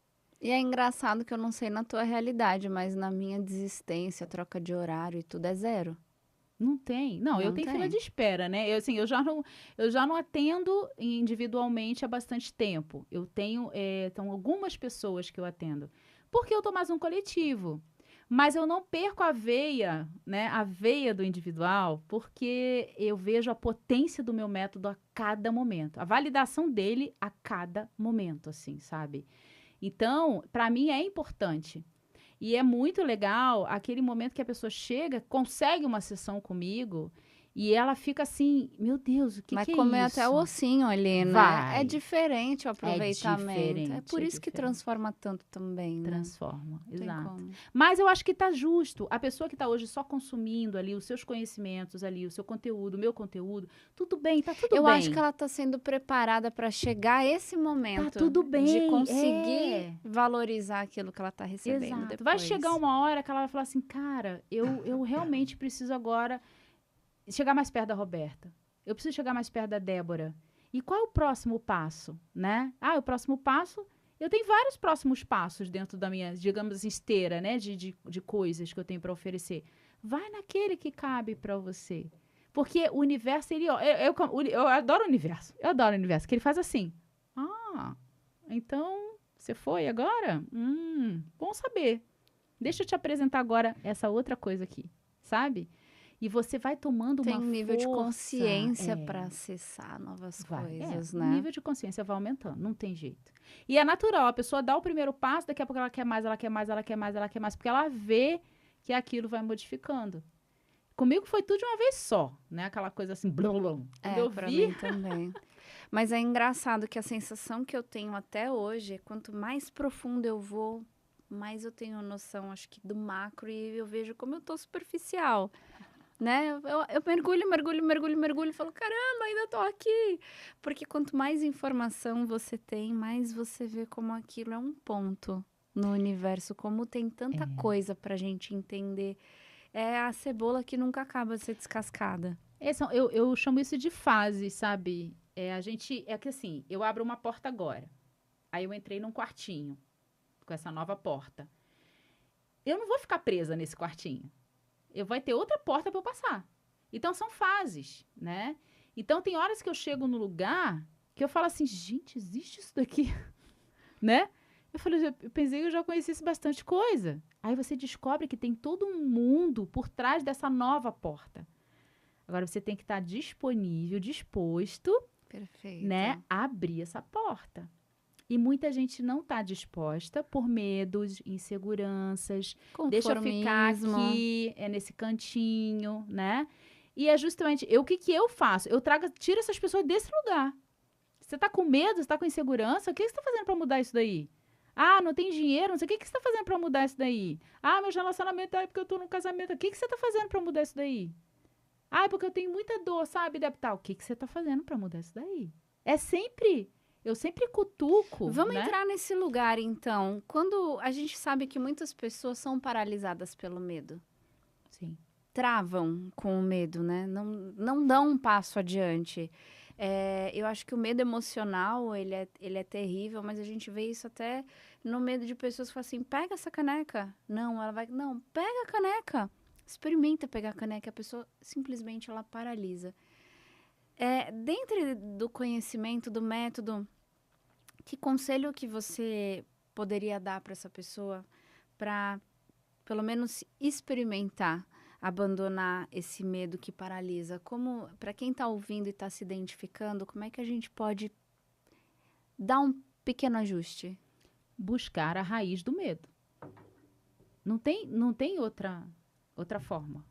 [SPEAKER 1] E é engraçado que eu não sei na tua realidade, mas na minha desistência, troca de horário e tudo é 0.
[SPEAKER 2] Não tem. Não, eu tenho fila de espera, né? Eu já não atendo individualmente há bastante tempo. Eu tenho, então, algumas pessoas que eu atendo. Porque eu tô mais um coletivo. Mas eu não perco a veia, né? A veia do individual, porque eu vejo a potência do meu método a cada momento. A validação dele a cada momento, assim, sabe? Então, para mim é importante. E é muito legal aquele momento que a pessoa chega, consegue uma sessão comigo e ela fica assim, meu Deus, o que é isso?
[SPEAKER 1] Vai comer até o ossinho ali, né?
[SPEAKER 2] Vai.
[SPEAKER 1] É diferente o aproveitamento. É por
[SPEAKER 2] É
[SPEAKER 1] isso que
[SPEAKER 2] diferente.
[SPEAKER 1] transforma tanto também, né?
[SPEAKER 2] Transforma,
[SPEAKER 1] Não tem
[SPEAKER 2] exato.
[SPEAKER 1] como.
[SPEAKER 2] Mas eu acho que tá justo. A pessoa que tá hoje só consumindo ali os seus conhecimentos ali, o seu conteúdo, o meu conteúdo, tudo bem, tá tudo bem.
[SPEAKER 1] Eu acho que ela tá sendo preparada para chegar a esse momento.
[SPEAKER 2] Tá tudo bem.
[SPEAKER 1] De conseguir valorizar aquilo que ela tá recebendo
[SPEAKER 2] Exato.
[SPEAKER 1] depois.
[SPEAKER 2] Vai chegar uma hora que ela vai falar assim, cara, eu realmente preciso agora chegar mais perto da Roberta. Eu preciso chegar mais perto da Débora. E qual é o próximo passo, né? O próximo passo... Eu tenho vários próximos passos dentro da minha, digamos assim, esteira, né? De coisas que eu tenho para oferecer. Vai naquele que cabe para você. Porque o universo, ele... Eu adoro o universo. Eu adoro o universo. Que ele faz assim. Então... Você foi agora? Bom saber. Deixa eu te apresentar agora essa outra coisa aqui, sabe? E você vai tomando uma força.
[SPEAKER 1] Tem um nível de consciência para acessar novas coisas, né?
[SPEAKER 2] O nível de consciência vai aumentando, não tem jeito. E é natural, a pessoa dá o primeiro passo, daqui a pouco ela quer mais, ela quer mais, ela quer mais, ela quer mais, porque ela vê que aquilo vai modificando. Comigo foi tudo de uma vez só, né? Aquela coisa assim, blum.
[SPEAKER 1] Pra mim também. Mas é engraçado que a sensação que eu tenho até hoje é quanto mais profundo eu vou, mais eu tenho noção, acho que do macro, e eu vejo como eu tô superficial, né? Eu mergulho e falo, caramba, ainda tô aqui. Porque quanto mais informação você tem, mais você vê como aquilo é um ponto no universo, como tem tanta coisa pra gente entender. É a cebola que nunca acaba de ser descascada.
[SPEAKER 2] Eu chamo isso de fase, sabe? É que assim, eu abro uma porta agora. Aí eu entrei num quartinho com essa nova porta. Eu não vou ficar presa nesse quartinho. Vai ter outra porta para eu passar. Então, são fases, né? Então, tem horas que eu chego no lugar que eu falo assim, gente, existe isso daqui? Né? Eu pensei que eu já conhecesse bastante coisa. Aí você descobre que tem todo um mundo por trás dessa nova porta. Agora, você tem que estar disponível, disposto,
[SPEAKER 1] perfeito,
[SPEAKER 2] né, a abrir essa porta. E muita gente não está disposta por medos, inseguranças. Deixa eu ficar aqui, nesse cantinho, né? E é justamente, o que eu faço? Tiro essas pessoas desse lugar. Você está com medo, você está com insegurança, o que você está fazendo para mudar isso daí? Não tem dinheiro, não sei o que você está fazendo para mudar isso daí? Meu relacionamento é porque eu estou num casamento. O que você está fazendo para mudar isso daí? Porque eu tenho muita dor, sabe, Deputado? O que você está fazendo para mudar isso daí? Eu sempre cutuco.
[SPEAKER 1] Vamos entrar nesse lugar, então. Quando a gente sabe que muitas pessoas são paralisadas pelo medo.
[SPEAKER 2] Sim.
[SPEAKER 1] Travam com o medo, né? Não dão um passo adiante. Eu acho que o medo emocional, ele é terrível, mas a gente vê isso até no medo de pessoas que falam assim, pega essa caneca. Não, pega a caneca. Experimenta pegar a caneca. A pessoa, simplesmente, ela paralisa. Dentro do conhecimento, do método, que conselho que você poderia dar para essa pessoa para, pelo menos, experimentar, abandonar esse medo que paralisa? Como, para quem está ouvindo e está se identificando, como é que a gente pode dar um pequeno ajuste?
[SPEAKER 2] Buscar a raiz do medo. Não tem outra forma.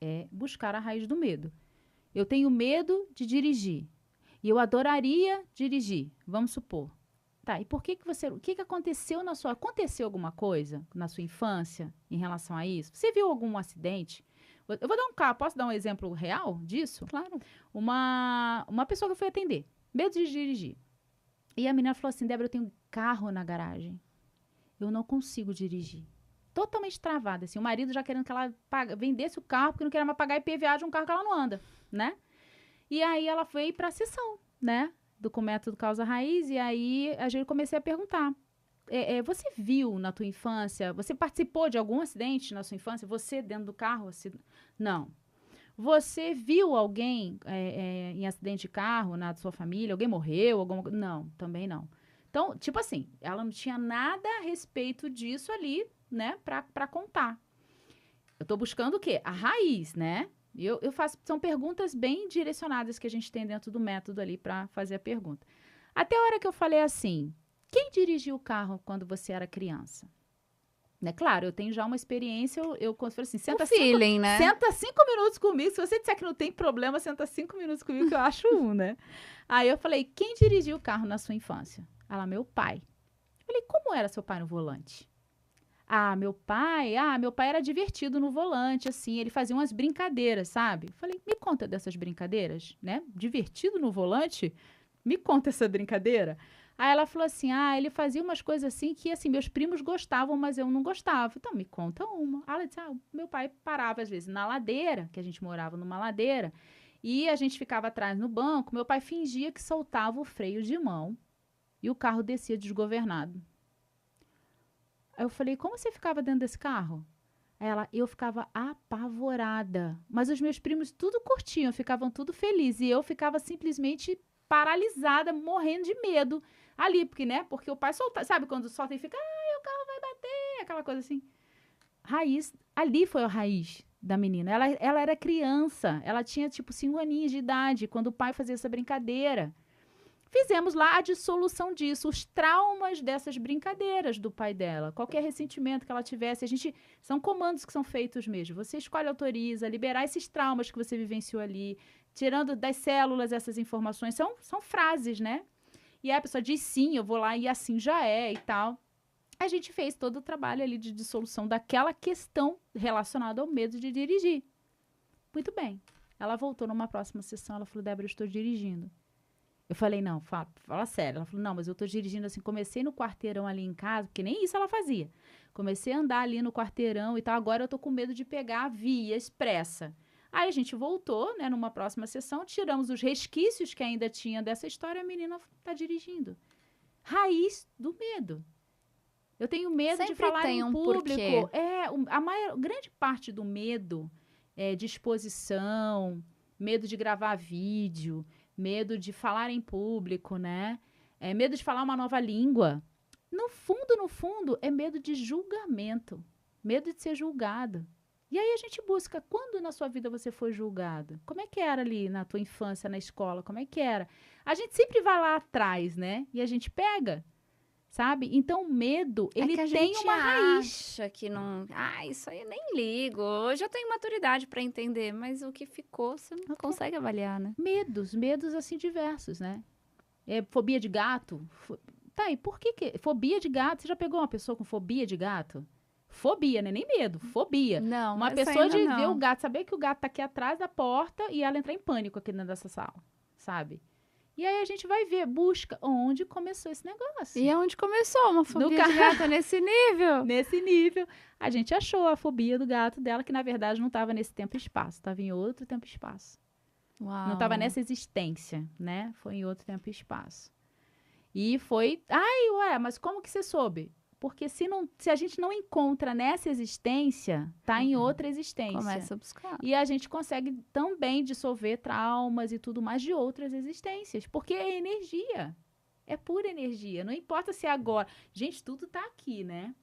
[SPEAKER 2] É buscar a raiz do medo. Eu tenho medo de dirigir. E eu adoraria dirigir, vamos supor. Tá, e por que você... O que aconteceu na sua... Aconteceu alguma coisa na sua infância em relação a isso? Você viu algum acidente? Eu vou dar um carro, posso dar um exemplo real disso?
[SPEAKER 1] Claro.
[SPEAKER 2] Uma pessoa que eu fui atender, medo de dirigir. E a menina falou assim, Débora, eu tenho um carro na garagem. Eu não consigo dirigir. Totalmente travada, assim. O marido já querendo que ela vendesse o carro, porque não queria mais pagar IPVA de um carro que ela não anda, né? E aí ela veio para a sessão, né? Do método causa raiz. E aí a gente comecei a perguntar. Você viu na tua infância, você participou de algum acidente na sua infância? Você dentro do carro? Não. Você viu alguém em acidente de carro na sua família? Alguém morreu? Não, também não. Então, tipo assim, ela não tinha nada a respeito disso ali, né, pra contar. Eu tô buscando o quê? A raiz, né? Eu faço, são perguntas bem direcionadas que a gente tem dentro do método ali para fazer a pergunta. Até a hora que eu falei assim, quem dirigiu o carro quando você era criança? Né? Claro, eu tenho já uma experiência, eu falei assim, senta 5 minutos comigo, se você disser que não tem problema, senta 5 minutos comigo que eu acho né? Aí eu falei, quem dirigiu o carro na sua infância? Ela, meu pai. Eu falei, como era seu pai no volante? Meu pai era divertido no volante, assim, ele fazia umas brincadeiras, sabe? Eu falei, me conta dessas brincadeiras, né? Divertido no volante? Me conta essa brincadeira. Aí ela falou assim, ele fazia umas coisas assim que, assim, meus primos gostavam, mas eu não gostava. Então, me conta uma. Ela disse, meu pai parava, às vezes, na ladeira, que a gente morava numa ladeira, e a gente ficava atrás no banco, meu pai fingia que soltava o freio de mão e o carro descia desgovernado. Aí eu falei, como você ficava dentro desse carro? Eu ficava apavorada. Mas os meus primos tudo curtiam, ficavam tudo felizes. E eu ficava simplesmente paralisada, morrendo de medo ali. Porque, né? Porque o pai solta, sabe? Quando solta e fica, o carro vai bater, aquela coisa assim. Raiz, ali foi a raiz da menina. Ela era criança, ela tinha tipo 5 aninhos de idade, quando o pai fazia essa brincadeira. Fizemos lá a dissolução disso, os traumas dessas brincadeiras do pai dela, qualquer ressentimento que ela tivesse, são comandos que são feitos mesmo. Você escolhe, autoriza, liberar esses traumas que você vivenciou ali, tirando das células essas informações, são frases, né? E aí a pessoa diz sim, eu vou lá e assim já é e tal. A gente fez todo o trabalho ali de dissolução daquela questão relacionada ao medo de dirigir. Muito bem. Ela voltou numa próxima sessão, ela falou, Débora, eu estou dirigindo. Eu falei, não, fala sério. Ela falou, não, mas eu tô dirigindo assim, comecei no quarteirão ali em casa, porque nem isso ela fazia. Comecei a andar ali no quarteirão e tal, agora eu tô com medo de pegar a via expressa. Aí a gente voltou, né, numa próxima sessão, tiramos os resquícios que ainda tinha dessa história, a menina tá dirigindo. Raiz do medo. Eu tenho medo
[SPEAKER 1] Sempre
[SPEAKER 2] de falar
[SPEAKER 1] tem
[SPEAKER 2] em
[SPEAKER 1] um
[SPEAKER 2] público.
[SPEAKER 1] porquê.
[SPEAKER 2] Grande parte do medo é de exposição, medo de gravar vídeo, medo de falar em público, né? Medo de falar uma nova língua. No fundo, é medo de julgamento. Medo de ser julgado. E aí a gente busca, quando na sua vida você foi julgado? Como é que era ali na tua infância, na escola? Como é que era? A gente sempre vai lá atrás, né? E a gente pega, sabe? Então, o medo, ele tem uma raiz.
[SPEAKER 1] Acha que não... isso aí eu nem ligo. Hoje eu tenho maturidade para entender, mas o que ficou, você não consegue avaliar, né?
[SPEAKER 2] Medos assim diversos, né? Fobia de gato. Tá, e por que... Fobia de gato, você já pegou uma pessoa com fobia de gato? Fobia, né? Nem medo, fobia.
[SPEAKER 1] Não,
[SPEAKER 2] uma pessoa de ver o gato, saber que o gato tá aqui atrás da porta e ela entrar em pânico aqui dentro dessa sala, sabe? E aí a gente vai ver, busca onde começou esse negócio.
[SPEAKER 1] E onde começou uma fobia de gato nesse nível?
[SPEAKER 2] Nesse nível. A gente achou a fobia do gato dela, que na verdade não estava nesse tempo e espaço, estava em outro tempo e espaço.
[SPEAKER 1] Uau.
[SPEAKER 2] Não estava nessa existência, né? Foi em outro tempo e espaço. E foi... mas como que você soube? Porque se a gente não encontra nessa existência, tá em outra existência.
[SPEAKER 1] Começa a buscar.
[SPEAKER 2] E a gente consegue também dissolver traumas e tudo mais de outras existências. Porque é energia. É pura energia. Não importa se é agora. Gente, tudo tá aqui, né?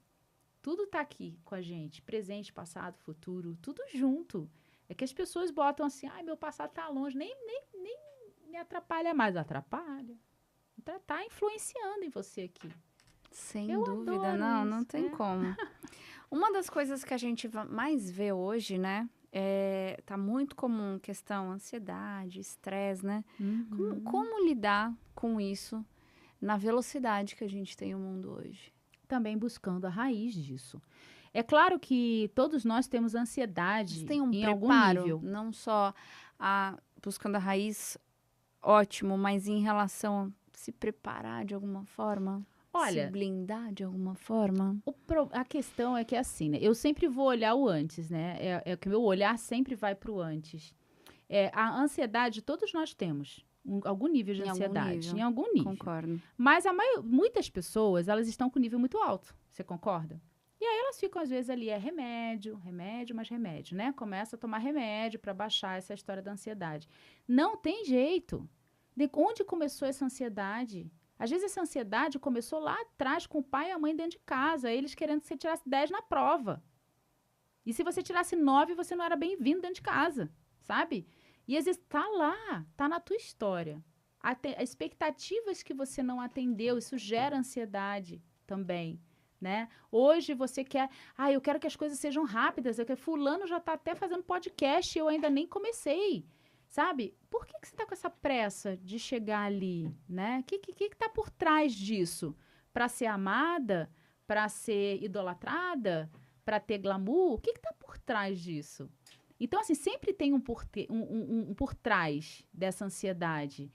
[SPEAKER 2] Tudo tá aqui com a gente. Presente, passado, futuro. Tudo junto. É que as pessoas botam assim, ai, meu passado tá longe. Nem me atrapalha mais. Atrapalha. Tá influenciando em você aqui.
[SPEAKER 1] Sem
[SPEAKER 2] Eu
[SPEAKER 1] dúvida,
[SPEAKER 2] adoro
[SPEAKER 1] não
[SPEAKER 2] isso,
[SPEAKER 1] tem como. Uma das coisas que a gente mais vê hoje, né? Tá muito comum questão ansiedade, estresse, né? Como lidar com isso na velocidade que a gente tem o mundo hoje?
[SPEAKER 2] Também buscando a raiz disso. É claro que todos nós temos ansiedade
[SPEAKER 1] Você tem um
[SPEAKER 2] em algum
[SPEAKER 1] preparo,
[SPEAKER 2] nível.
[SPEAKER 1] não só buscando a raiz, ótimo, mas em relação a se preparar de alguma forma?
[SPEAKER 2] Olha,
[SPEAKER 1] se blindar de alguma forma?
[SPEAKER 2] a questão é que é assim, né? Eu sempre vou olhar o antes, né? É que o meu olhar sempre vai para o antes. A ansiedade todos nós temos. Algum nível de ansiedade. Em algum nível.
[SPEAKER 1] Concordo.
[SPEAKER 2] Mas muitas pessoas, elas estão com nível muito alto. Você concorda? E aí elas ficam, às vezes, ali, remédio, mais remédio, né? Começa a tomar remédio para baixar essa história da ansiedade. Não tem jeito. De onde começou essa ansiedade? Às vezes essa ansiedade começou lá atrás com o pai e a mãe dentro de casa, eles querendo que você tirasse 10 na prova. E se você tirasse 9, você não era bem-vindo dentro de casa, sabe? E às vezes tá lá, tá na tua história. Expectativas que você não atendeu, isso gera ansiedade também, né? Hoje você quer, eu quero que as coisas sejam rápidas, fulano já tá até fazendo podcast e eu ainda nem comecei. Sabe? Por que você está com essa pressa de chegar ali, né? O que tá por trás disso? Para ser amada? Para ser idolatrada? Para ter glamour? O que tá por trás disso? Então, assim, sempre tem um por trás dessa ansiedade.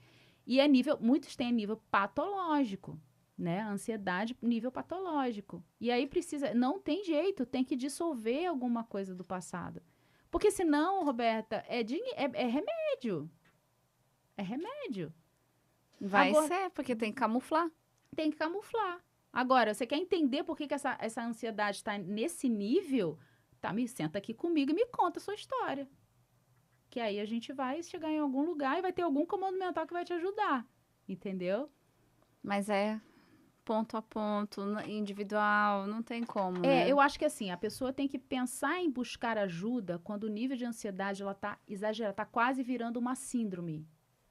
[SPEAKER 2] E muitos têm a nível patológico, né? Ansiedade nível patológico. E aí não tem jeito, tem que dissolver alguma coisa do passado. Porque senão, Roberta, é remédio. É remédio.
[SPEAKER 1] Vai ser, porque tem que camuflar.
[SPEAKER 2] Tem que camuflar. Agora, você quer entender por que essa ansiedade está nesse nível? Senta aqui comigo e me conta a sua história. Que aí a gente vai chegar em algum lugar e vai ter algum comando mental que vai te ajudar. Entendeu?
[SPEAKER 1] Mas ponto a ponto, individual, não tem como, né?
[SPEAKER 2] Eu acho que assim, a pessoa tem que pensar em buscar ajuda quando o nível de ansiedade ela tá exagerada, tá quase virando uma síndrome,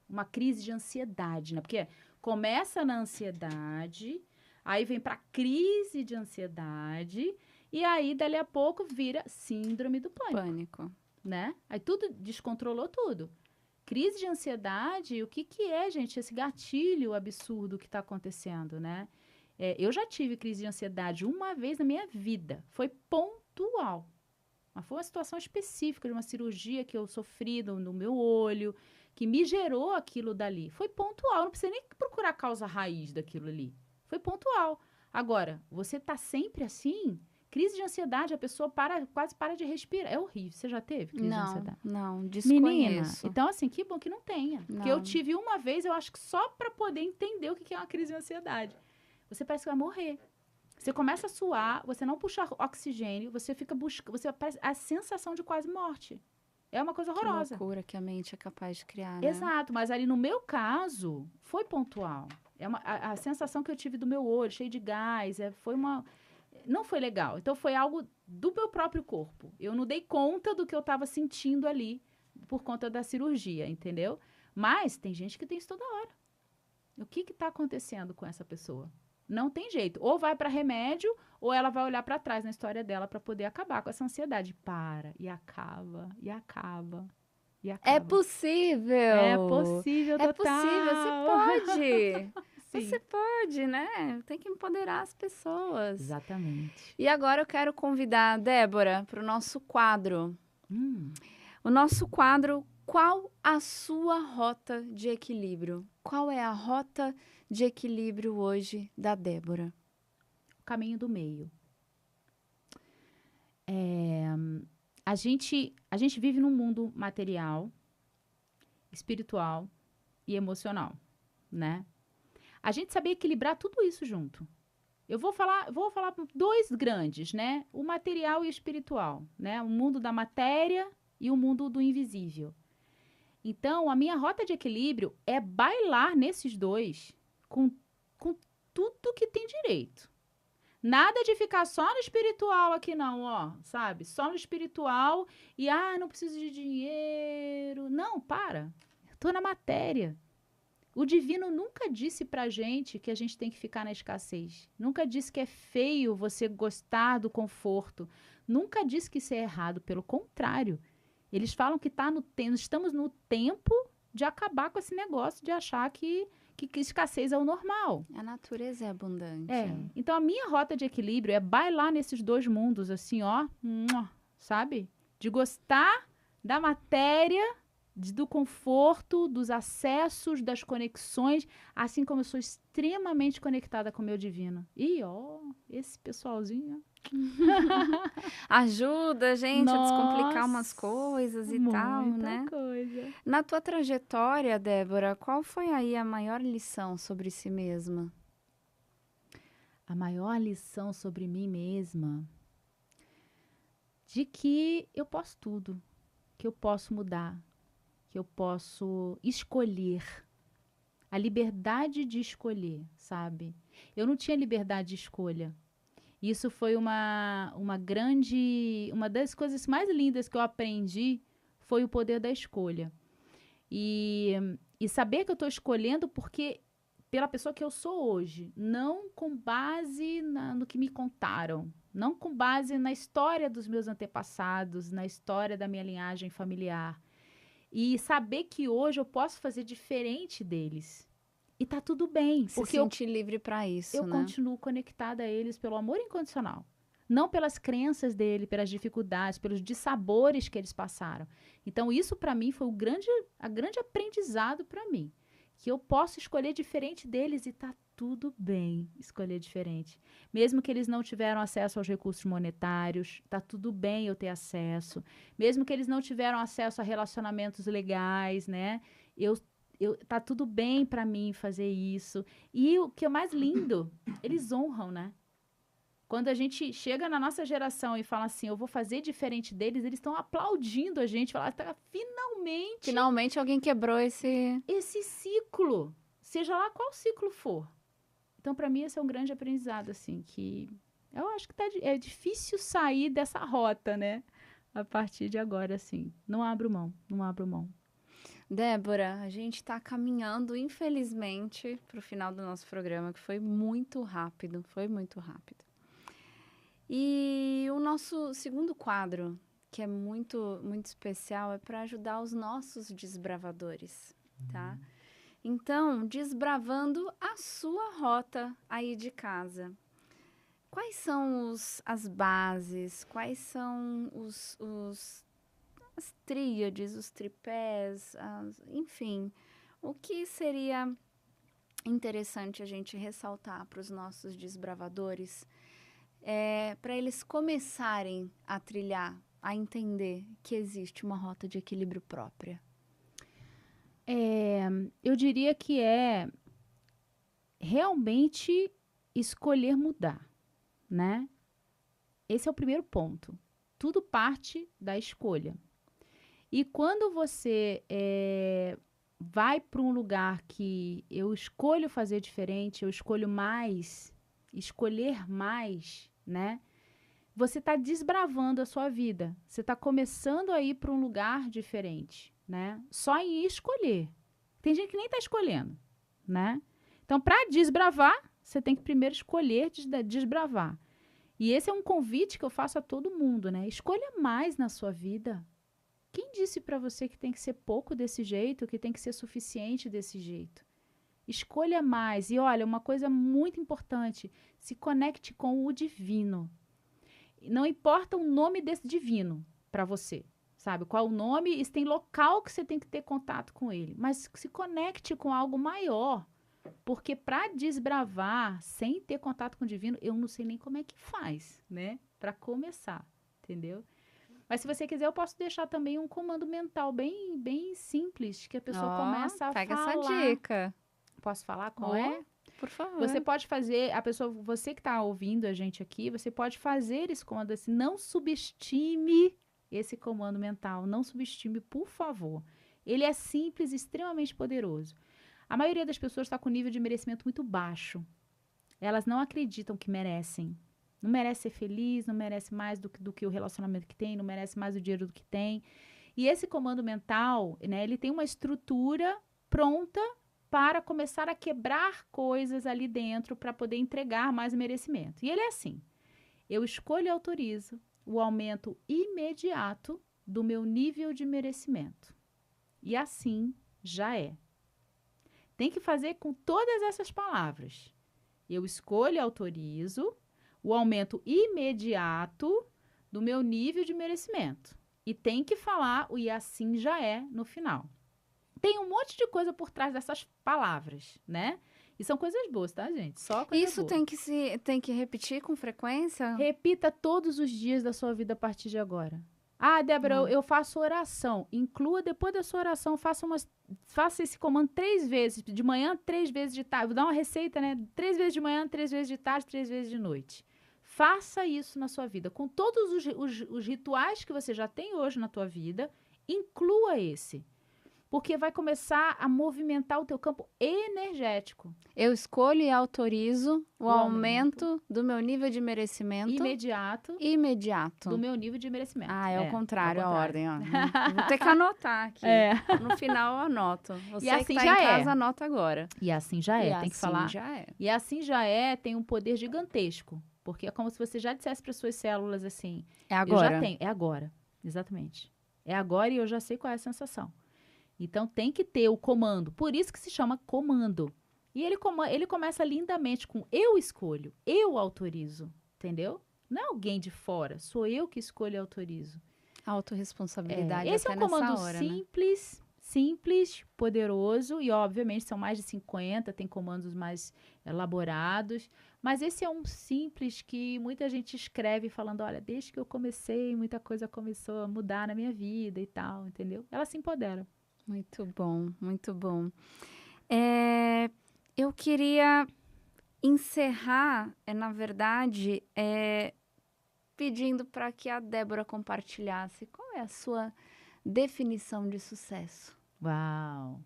[SPEAKER 2] uma crise de ansiedade, né? Porque começa na ansiedade, aí vem pra crise de ansiedade, e aí dali a pouco vira síndrome do pânico. Né? Aí tudo descontrolou tudo. Crise de ansiedade, o que é, gente? Esse gatilho absurdo que tá acontecendo, né? Eu já tive crise de ansiedade uma vez na minha vida. Foi pontual. Mas foi uma situação específica de uma cirurgia que eu sofri no meu olho, que me gerou aquilo dali. Foi pontual. Não precisa nem procurar a causa raiz daquilo ali. Foi pontual. Agora, você tá sempre assim? Crise de ansiedade, a pessoa quase para de respirar. É horrível. Você já teve crise de ansiedade?
[SPEAKER 1] Não, desconheço.
[SPEAKER 2] Menina, então assim, que bom que não tenha.
[SPEAKER 1] Não.
[SPEAKER 2] Porque eu tive uma vez, eu acho que só para poder entender o que é uma crise de ansiedade. Você parece que vai morrer. Você começa a suar, você não puxa oxigênio, você fica buscando, você parece a sensação de quase morte. É uma coisa horrorosa.
[SPEAKER 1] Que loucura que a mente é capaz de criar, né?
[SPEAKER 2] Exato, mas ali no meu caso, foi pontual. A sensação que eu tive do meu olho, cheio de gás, não foi legal. Então, foi algo do meu próprio corpo. Eu não dei conta do que eu estava sentindo ali por conta da cirurgia, entendeu? Mas tem gente que tem isso toda hora. O que está acontecendo com essa pessoa? Não tem jeito. Ou vai para remédio, ou ela vai olhar para trás na história dela para poder acabar com essa ansiedade. Para, e acaba, e acaba, e acaba.
[SPEAKER 1] É possível!
[SPEAKER 2] É possível, total.
[SPEAKER 1] É possível, você pode! Você pode, né? Tem que empoderar as pessoas.
[SPEAKER 2] Exatamente.
[SPEAKER 1] E agora eu quero convidar a Débora para o nosso quadro. O nosso quadro, qual a sua rota de equilíbrio? Qual é a rota de equilíbrio hoje da Débora?
[SPEAKER 2] O caminho do meio. A gente vive num mundo material, espiritual e emocional, né? A gente saber equilibrar tudo isso junto. Eu vou falar dois grandes, né? O material e o espiritual, né? O mundo da matéria e o mundo do invisível. Então, a minha rota de equilíbrio é bailar nesses dois com tudo que tem direito. Nada de ficar só no espiritual aqui não, ó, sabe? Só no espiritual e, não preciso de dinheiro. Não, para. Eu tô na matéria. O divino nunca disse pra gente que a gente tem que ficar na escassez. Nunca disse que é feio você gostar do conforto. Nunca disse que isso é errado. Pelo contrário. Eles falam que estamos no tempo de acabar com esse negócio de achar que escassez é o normal.
[SPEAKER 1] A natureza é abundante.
[SPEAKER 2] Então, a minha rota de equilíbrio é bailar nesses dois mundos, assim, ó, sabe? De gostar da matéria, do conforto, dos acessos, das conexões, assim como eu sou extremamente conectada com o meu divino. E, esse pessoalzinho...
[SPEAKER 1] Ajuda a gente a descomplicar umas coisas e tal, né?
[SPEAKER 2] Muita coisa.
[SPEAKER 1] Na tua trajetória, Débora, qual foi aí a maior lição sobre si mesma?
[SPEAKER 2] A maior lição sobre mim mesma? De que eu posso tudo, que eu posso mudar, que eu posso escolher. A liberdade de escolher, sabe? Eu não tinha liberdade de escolha. Isso foi uma das coisas mais lindas que eu aprendi foi o poder da escolha. E saber que eu estou escolhendo pela pessoa que eu sou hoje, não com base no que me contaram, não com base na história dos meus antepassados, na história da minha linhagem familiar. E saber que hoje eu posso fazer diferente deles. E tá tudo bem.
[SPEAKER 1] Se sentir livre para isso,
[SPEAKER 2] eu continuo conectada a eles pelo amor incondicional. Não pelas crenças dele, pelas dificuldades, pelos dissabores que eles passaram. Então, isso para mim foi grande aprendizado para mim. Que eu posso escolher diferente deles e tá tudo bem escolher diferente. Mesmo que eles não tiveram acesso aos recursos monetários, tá tudo bem eu ter acesso. Mesmo que eles não tiveram acesso a relacionamentos legais, né? Tá tudo bem para mim fazer isso. E o que é mais lindo, eles honram, né? Quando a gente chega na nossa geração e fala assim, eu vou fazer diferente deles, eles estão aplaudindo a gente, falar, finalmente...
[SPEAKER 1] Finalmente alguém quebrou esse
[SPEAKER 2] ciclo, seja lá qual ciclo for. Então, para mim, esse é um grande aprendizado, assim, que eu acho que é difícil sair dessa rota, né? A partir de agora, assim. Não abro mão.
[SPEAKER 1] Débora, a gente está caminhando, infelizmente, para o final do nosso programa, que foi muito rápido. E o nosso segundo quadro, que é muito, muito especial, é para ajudar os nossos desbravadores, tá? Então, desbravando a sua rota aí de casa. Quais são as bases, quais são as tríades, os tripés, enfim, o que seria interessante a gente ressaltar para os nossos desbravadores, para eles começarem a trilhar, a entender que existe uma rota de equilíbrio própria?
[SPEAKER 2] Eu diria que é realmente escolher mudar, né? Esse é o primeiro ponto. Tudo parte da escolha. E quando você vai para um lugar que eu escolho fazer diferente, eu escolher mais, né? Você está desbravando a sua vida. Você está começando a ir para um lugar diferente, né? Só em escolher. Tem gente que nem está escolhendo, né? Então, para desbravar, você tem que primeiro escolher desbravar. E esse é um convite que eu faço a todo mundo, né? Escolha mais na sua vida. Quem disse para você que tem que ser pouco desse jeito, que tem que ser suficiente desse jeito? Escolha mais. E olha, uma coisa muito importante, se conecte com o divino. Não importa o nome desse divino para você, sabe? Qual o nome, e tem local que você tem que ter contato com ele. Mas se conecte com algo maior. Porque para desbravar, sem ter contato com o divino, eu não sei nem como é que faz, né? Para começar, entendeu? Mas se você quiser, eu posso deixar também um comando mental bem simples, que a pessoa começa a
[SPEAKER 1] pega
[SPEAKER 2] falar.
[SPEAKER 1] essa dica.
[SPEAKER 2] Posso falar qual é?
[SPEAKER 1] Por favor.
[SPEAKER 2] Você pode fazer, você que está ouvindo a gente aqui, você pode fazer esse comando assim, não subestime esse comando mental, não subestime, por favor. Ele é simples e extremamente poderoso. A maioria das pessoas está com nível de merecimento muito baixo. Elas não acreditam que merecem. Não merece ser feliz, não merece mais do que o relacionamento que tem, não merece mais o dinheiro do que tem. E esse comando mental, né, ele tem uma estrutura pronta para começar a quebrar coisas ali dentro para poder entregar mais merecimento. E ele é assim: eu escolho e autorizo o aumento imediato do meu nível de merecimento. E assim já é. Tem que fazer com todas essas palavras. Eu escolho e autorizo o aumento imediato do meu nível de merecimento. E tem que falar o "e assim já é" no final. Tem um monte de coisa por trás dessas palavras, né? E são coisas boas, tá, gente? Só coisa
[SPEAKER 1] Isso
[SPEAKER 2] boa.
[SPEAKER 1] tem que repetir com frequência?
[SPEAKER 2] Repita todos os dias da sua vida a partir de agora. Ah, Débora, eu faço oração. Inclua depois da sua oração, faça esse comando 3 vezes, de manhã, 3 vezes de tarde. Vou dar uma receita, né? 3 vezes de manhã, 3 vezes de tarde, 3 vezes de noite. Faça isso na sua vida. Com todos os rituais que você já tem hoje na tua vida, inclua esse. Porque vai começar a movimentar o teu campo energético.
[SPEAKER 1] Eu escolho e autorizo o aumento do meu nível de merecimento imediato
[SPEAKER 2] do meu nível de merecimento.
[SPEAKER 1] Ah, é o contrário, a ordem. Ó. Vou ter que anotar aqui. No final eu anoto. Você
[SPEAKER 2] assim
[SPEAKER 1] que tá
[SPEAKER 2] já
[SPEAKER 1] em casa, anota agora.
[SPEAKER 2] E assim já é, tem que falar.
[SPEAKER 1] Já é.
[SPEAKER 2] E assim já é, tem um poder gigantesco. Porque é como se você já dissesse para suas células assim:
[SPEAKER 1] é agora.
[SPEAKER 2] Eu já tenho, é agora. Exatamente. É agora e eu já sei qual é a sensação. Então, tem que ter o comando. Por isso que se chama comando. E ele começa lindamente com eu escolho, eu autorizo. Entendeu? Não é alguém de fora. Sou eu que escolho e autorizo.
[SPEAKER 1] Autorresponsabilidade
[SPEAKER 2] esse
[SPEAKER 1] até
[SPEAKER 2] é um comando
[SPEAKER 1] nessa hora,
[SPEAKER 2] simples, poderoso. E, obviamente, são mais de 50. Tem comandos mais elaborados. Mas esse é um simples que muita gente escreve falando: olha, desde que eu comecei, muita coisa começou a mudar na minha vida e tal. Entendeu? Ela se empodera.
[SPEAKER 1] Muito bom, muito bom. Eu queria encerrar, na verdade, pedindo para que a Débora compartilhasse qual é a sua definição de sucesso.
[SPEAKER 2] Uau!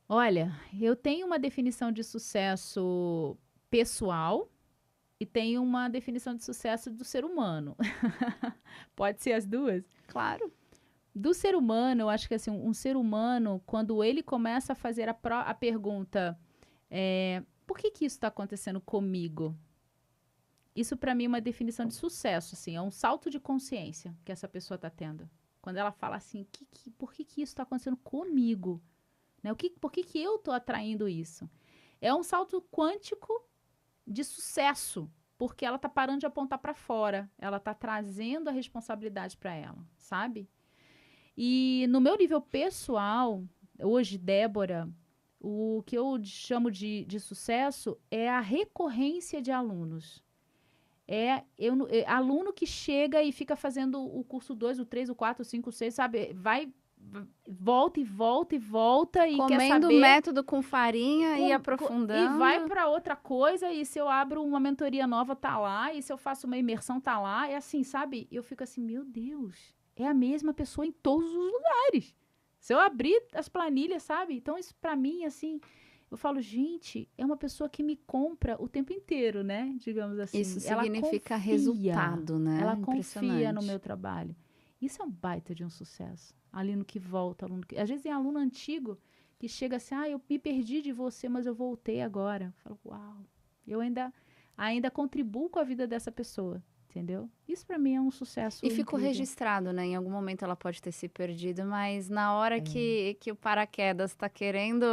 [SPEAKER 2] Olha, eu tenho uma definição de sucesso pessoal e tenho uma definição de sucesso do ser humano. Pode ser as duas?
[SPEAKER 1] Claro.
[SPEAKER 2] Do ser humano, eu acho que assim, um ser humano, quando ele começa a fazer a pergunta, por que isso está acontecendo comigo? Isso, para mim, é uma definição de sucesso, assim, é um salto de consciência que essa pessoa está tendo. Quando ela fala assim, por que isso está acontecendo comigo? Né? Por que eu estou atraindo isso? É um salto quântico de sucesso, porque ela está parando de apontar para fora, ela está trazendo a responsabilidade para ela, sabe? E no meu nível pessoal, hoje, Débora, o que eu chamo de sucesso é a recorrência de alunos. Aluno que chega e fica fazendo o curso 2, o 3, o 4, o 5, o 6, sabe? Volta e volta e volta e
[SPEAKER 1] comendo
[SPEAKER 2] quer saber...
[SPEAKER 1] método com farinha e aprofundando.
[SPEAKER 2] E vai para outra coisa, e se eu abro uma mentoria nova, tá lá, e se eu faço uma imersão, tá lá. É assim, sabe? Eu fico assim, meu Deus... É a mesma pessoa em todos os lugares. Se eu abrir as planilhas, sabe? Então, isso para mim, assim, eu falo, gente, é uma pessoa que me compra o tempo inteiro, né? Digamos assim.
[SPEAKER 1] Isso significa resultado, né?
[SPEAKER 2] Ela confia no meu trabalho. Isso é um baita de um sucesso. Aluno que volta, às vezes é aluno antigo que chega assim, eu me perdi de você, mas eu voltei agora. Eu falo, uau, eu ainda contribuo com a vida dessa pessoa. Entendeu? Isso para mim é um sucesso.
[SPEAKER 1] E ficou registrado, né? Em algum momento ela pode ter se perdido, mas na hora que o paraquedas está querendo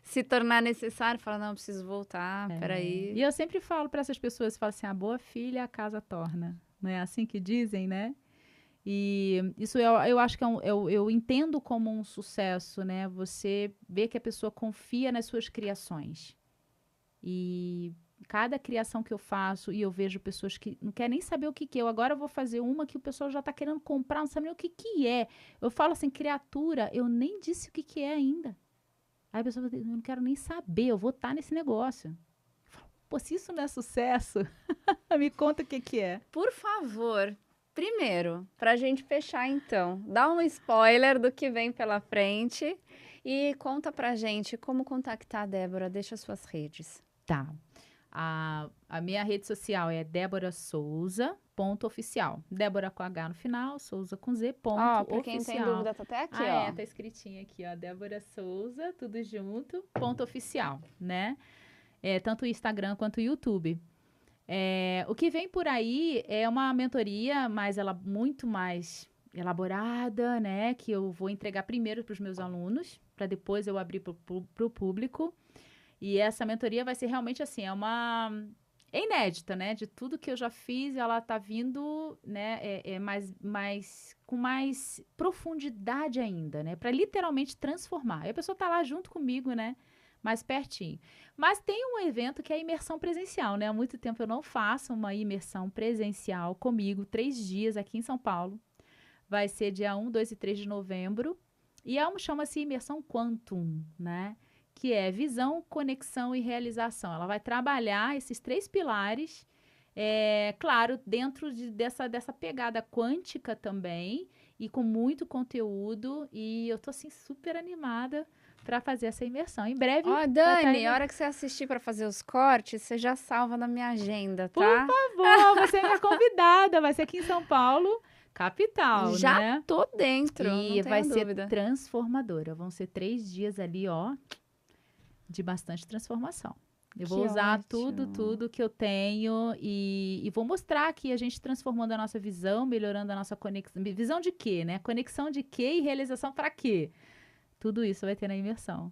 [SPEAKER 1] se tornar necessário, fala, não, eu preciso voltar, peraí.
[SPEAKER 2] E eu sempre falo para essas pessoas, falo assim, a boa filha a casa torna. Não é assim que dizem, né? E isso eu acho que eu entendo como um sucesso, né? Você vê que a pessoa confia nas suas criações. E... cada criação que eu faço, e eu vejo pessoas que não querem nem saber o que é. Eu agora vou fazer uma que o pessoal já está querendo comprar, não sabe nem o que é. Eu falo assim, criatura, eu nem disse o que é ainda. Aí a pessoa fala, eu não quero nem saber, eu vou estar nesse negócio. Eu falo, pô, se isso não é sucesso, me conta o que que é.
[SPEAKER 1] Por favor, primeiro, para a gente fechar então, dá um spoiler do que vem pela frente e conta pra gente como contactar a Débora, deixa suas redes.
[SPEAKER 2] Tá. A minha rede social é Débora Souza, ponto oficial. Débora com H no final, Souza com Z, ponto
[SPEAKER 1] Ó,
[SPEAKER 2] oficial.
[SPEAKER 1] pra quem tem dúvida, tá até aqui, ó.
[SPEAKER 2] Tá escritinho aqui, ó. Débora Souza, tudo junto, ponto oficial, né? Tanto o Instagram quanto o YouTube. O que vem por aí é uma mentoria muito mais elaborada, né? Que eu vou entregar primeiro para os meus alunos, para depois eu abrir para o público. E essa mentoria vai ser realmente assim, é inédita, né? De tudo que eu já fiz, ela tá vindo, né? Com mais profundidade ainda, né? Para literalmente transformar. E a pessoa tá lá junto comigo, né? Mais pertinho. Mas tem um evento que é a imersão presencial, né? Há muito tempo eu não faço uma imersão presencial comigo, 3 dias aqui em São Paulo. Vai ser dia 1, 2 e 3 de novembro. E chama-se Imersão Quantum, né? Que é visão, conexão e realização. Ela vai trabalhar esses 3 pilares, claro, dentro dessa pegada quântica também, e com muito conteúdo. E eu tô, assim, super animada para fazer essa imersão. Em breve...
[SPEAKER 1] Ó, Dani, a hora que você assistir para fazer os cortes, você já salva na minha agenda, tá?
[SPEAKER 2] Por favor, você é minha convidada. Vai ser aqui em São Paulo, capital,
[SPEAKER 1] Já
[SPEAKER 2] né?
[SPEAKER 1] tô dentro,
[SPEAKER 2] E
[SPEAKER 1] não
[SPEAKER 2] vai
[SPEAKER 1] tenho
[SPEAKER 2] ser
[SPEAKER 1] dúvida.
[SPEAKER 2] transformadora. Vão ser 3 dias ali, ó, de bastante transformação. Eu vou
[SPEAKER 1] Que
[SPEAKER 2] usar
[SPEAKER 1] ótimo.
[SPEAKER 2] tudo que eu tenho e vou mostrar aqui a gente transformando a nossa visão, melhorando a nossa conexão. Visão de quê, né? Conexão de quê e realização para quê? Tudo isso vai ter na imersão.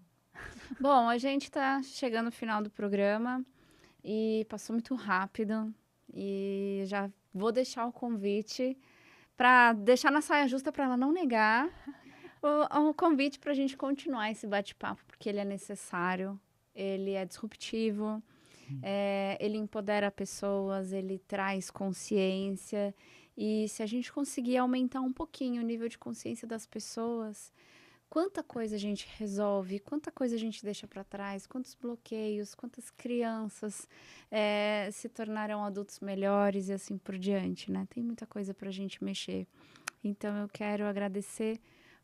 [SPEAKER 1] Bom, a gente tá chegando no final do programa e passou muito rápido. E já vou deixar o convite para deixar na saia justa para ela não negar o convite para a gente continuar esse bate-papo, porque ele é necessário, ele é disruptivo, ele empodera pessoas, ele traz consciência. E se a gente conseguir aumentar um pouquinho o nível de consciência das pessoas, quanta coisa a gente resolve, quanta coisa a gente deixa para trás, quantos bloqueios, quantas crianças se tornarão adultos melhores e assim por diante, né? Tem muita coisa para a gente mexer. Então, eu quero agradecer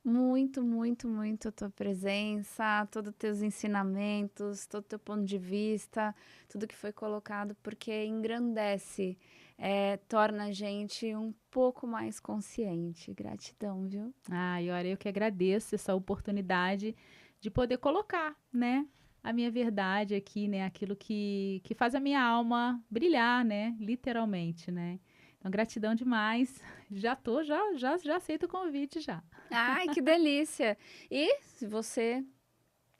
[SPEAKER 1] muito, muito, muito a tua presença, todos os teus ensinamentos, todo o teu ponto de vista, tudo que foi colocado, porque engrandece, torna a gente um pouco mais consciente. Gratidão, viu?
[SPEAKER 2] E olha, eu que agradeço essa oportunidade de poder colocar, né, a minha verdade aqui, né, aquilo que faz a minha alma brilhar, né, literalmente, né. Então, gratidão demais. Já aceito o convite já.
[SPEAKER 1] Ai, que delícia! E se você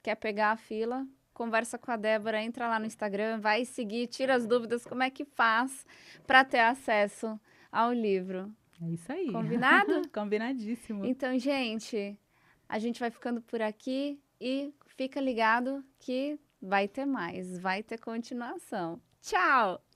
[SPEAKER 1] quer pegar a fila, conversa com a Débora, entra lá no Instagram, vai seguir, tira as dúvidas, como é que faz para ter acesso ao livro.
[SPEAKER 2] É isso aí.
[SPEAKER 1] Combinado?
[SPEAKER 2] Combinadíssimo.
[SPEAKER 1] Então, gente, a gente vai ficando por aqui e fica ligado que vai ter mais, vai ter continuação. Tchau!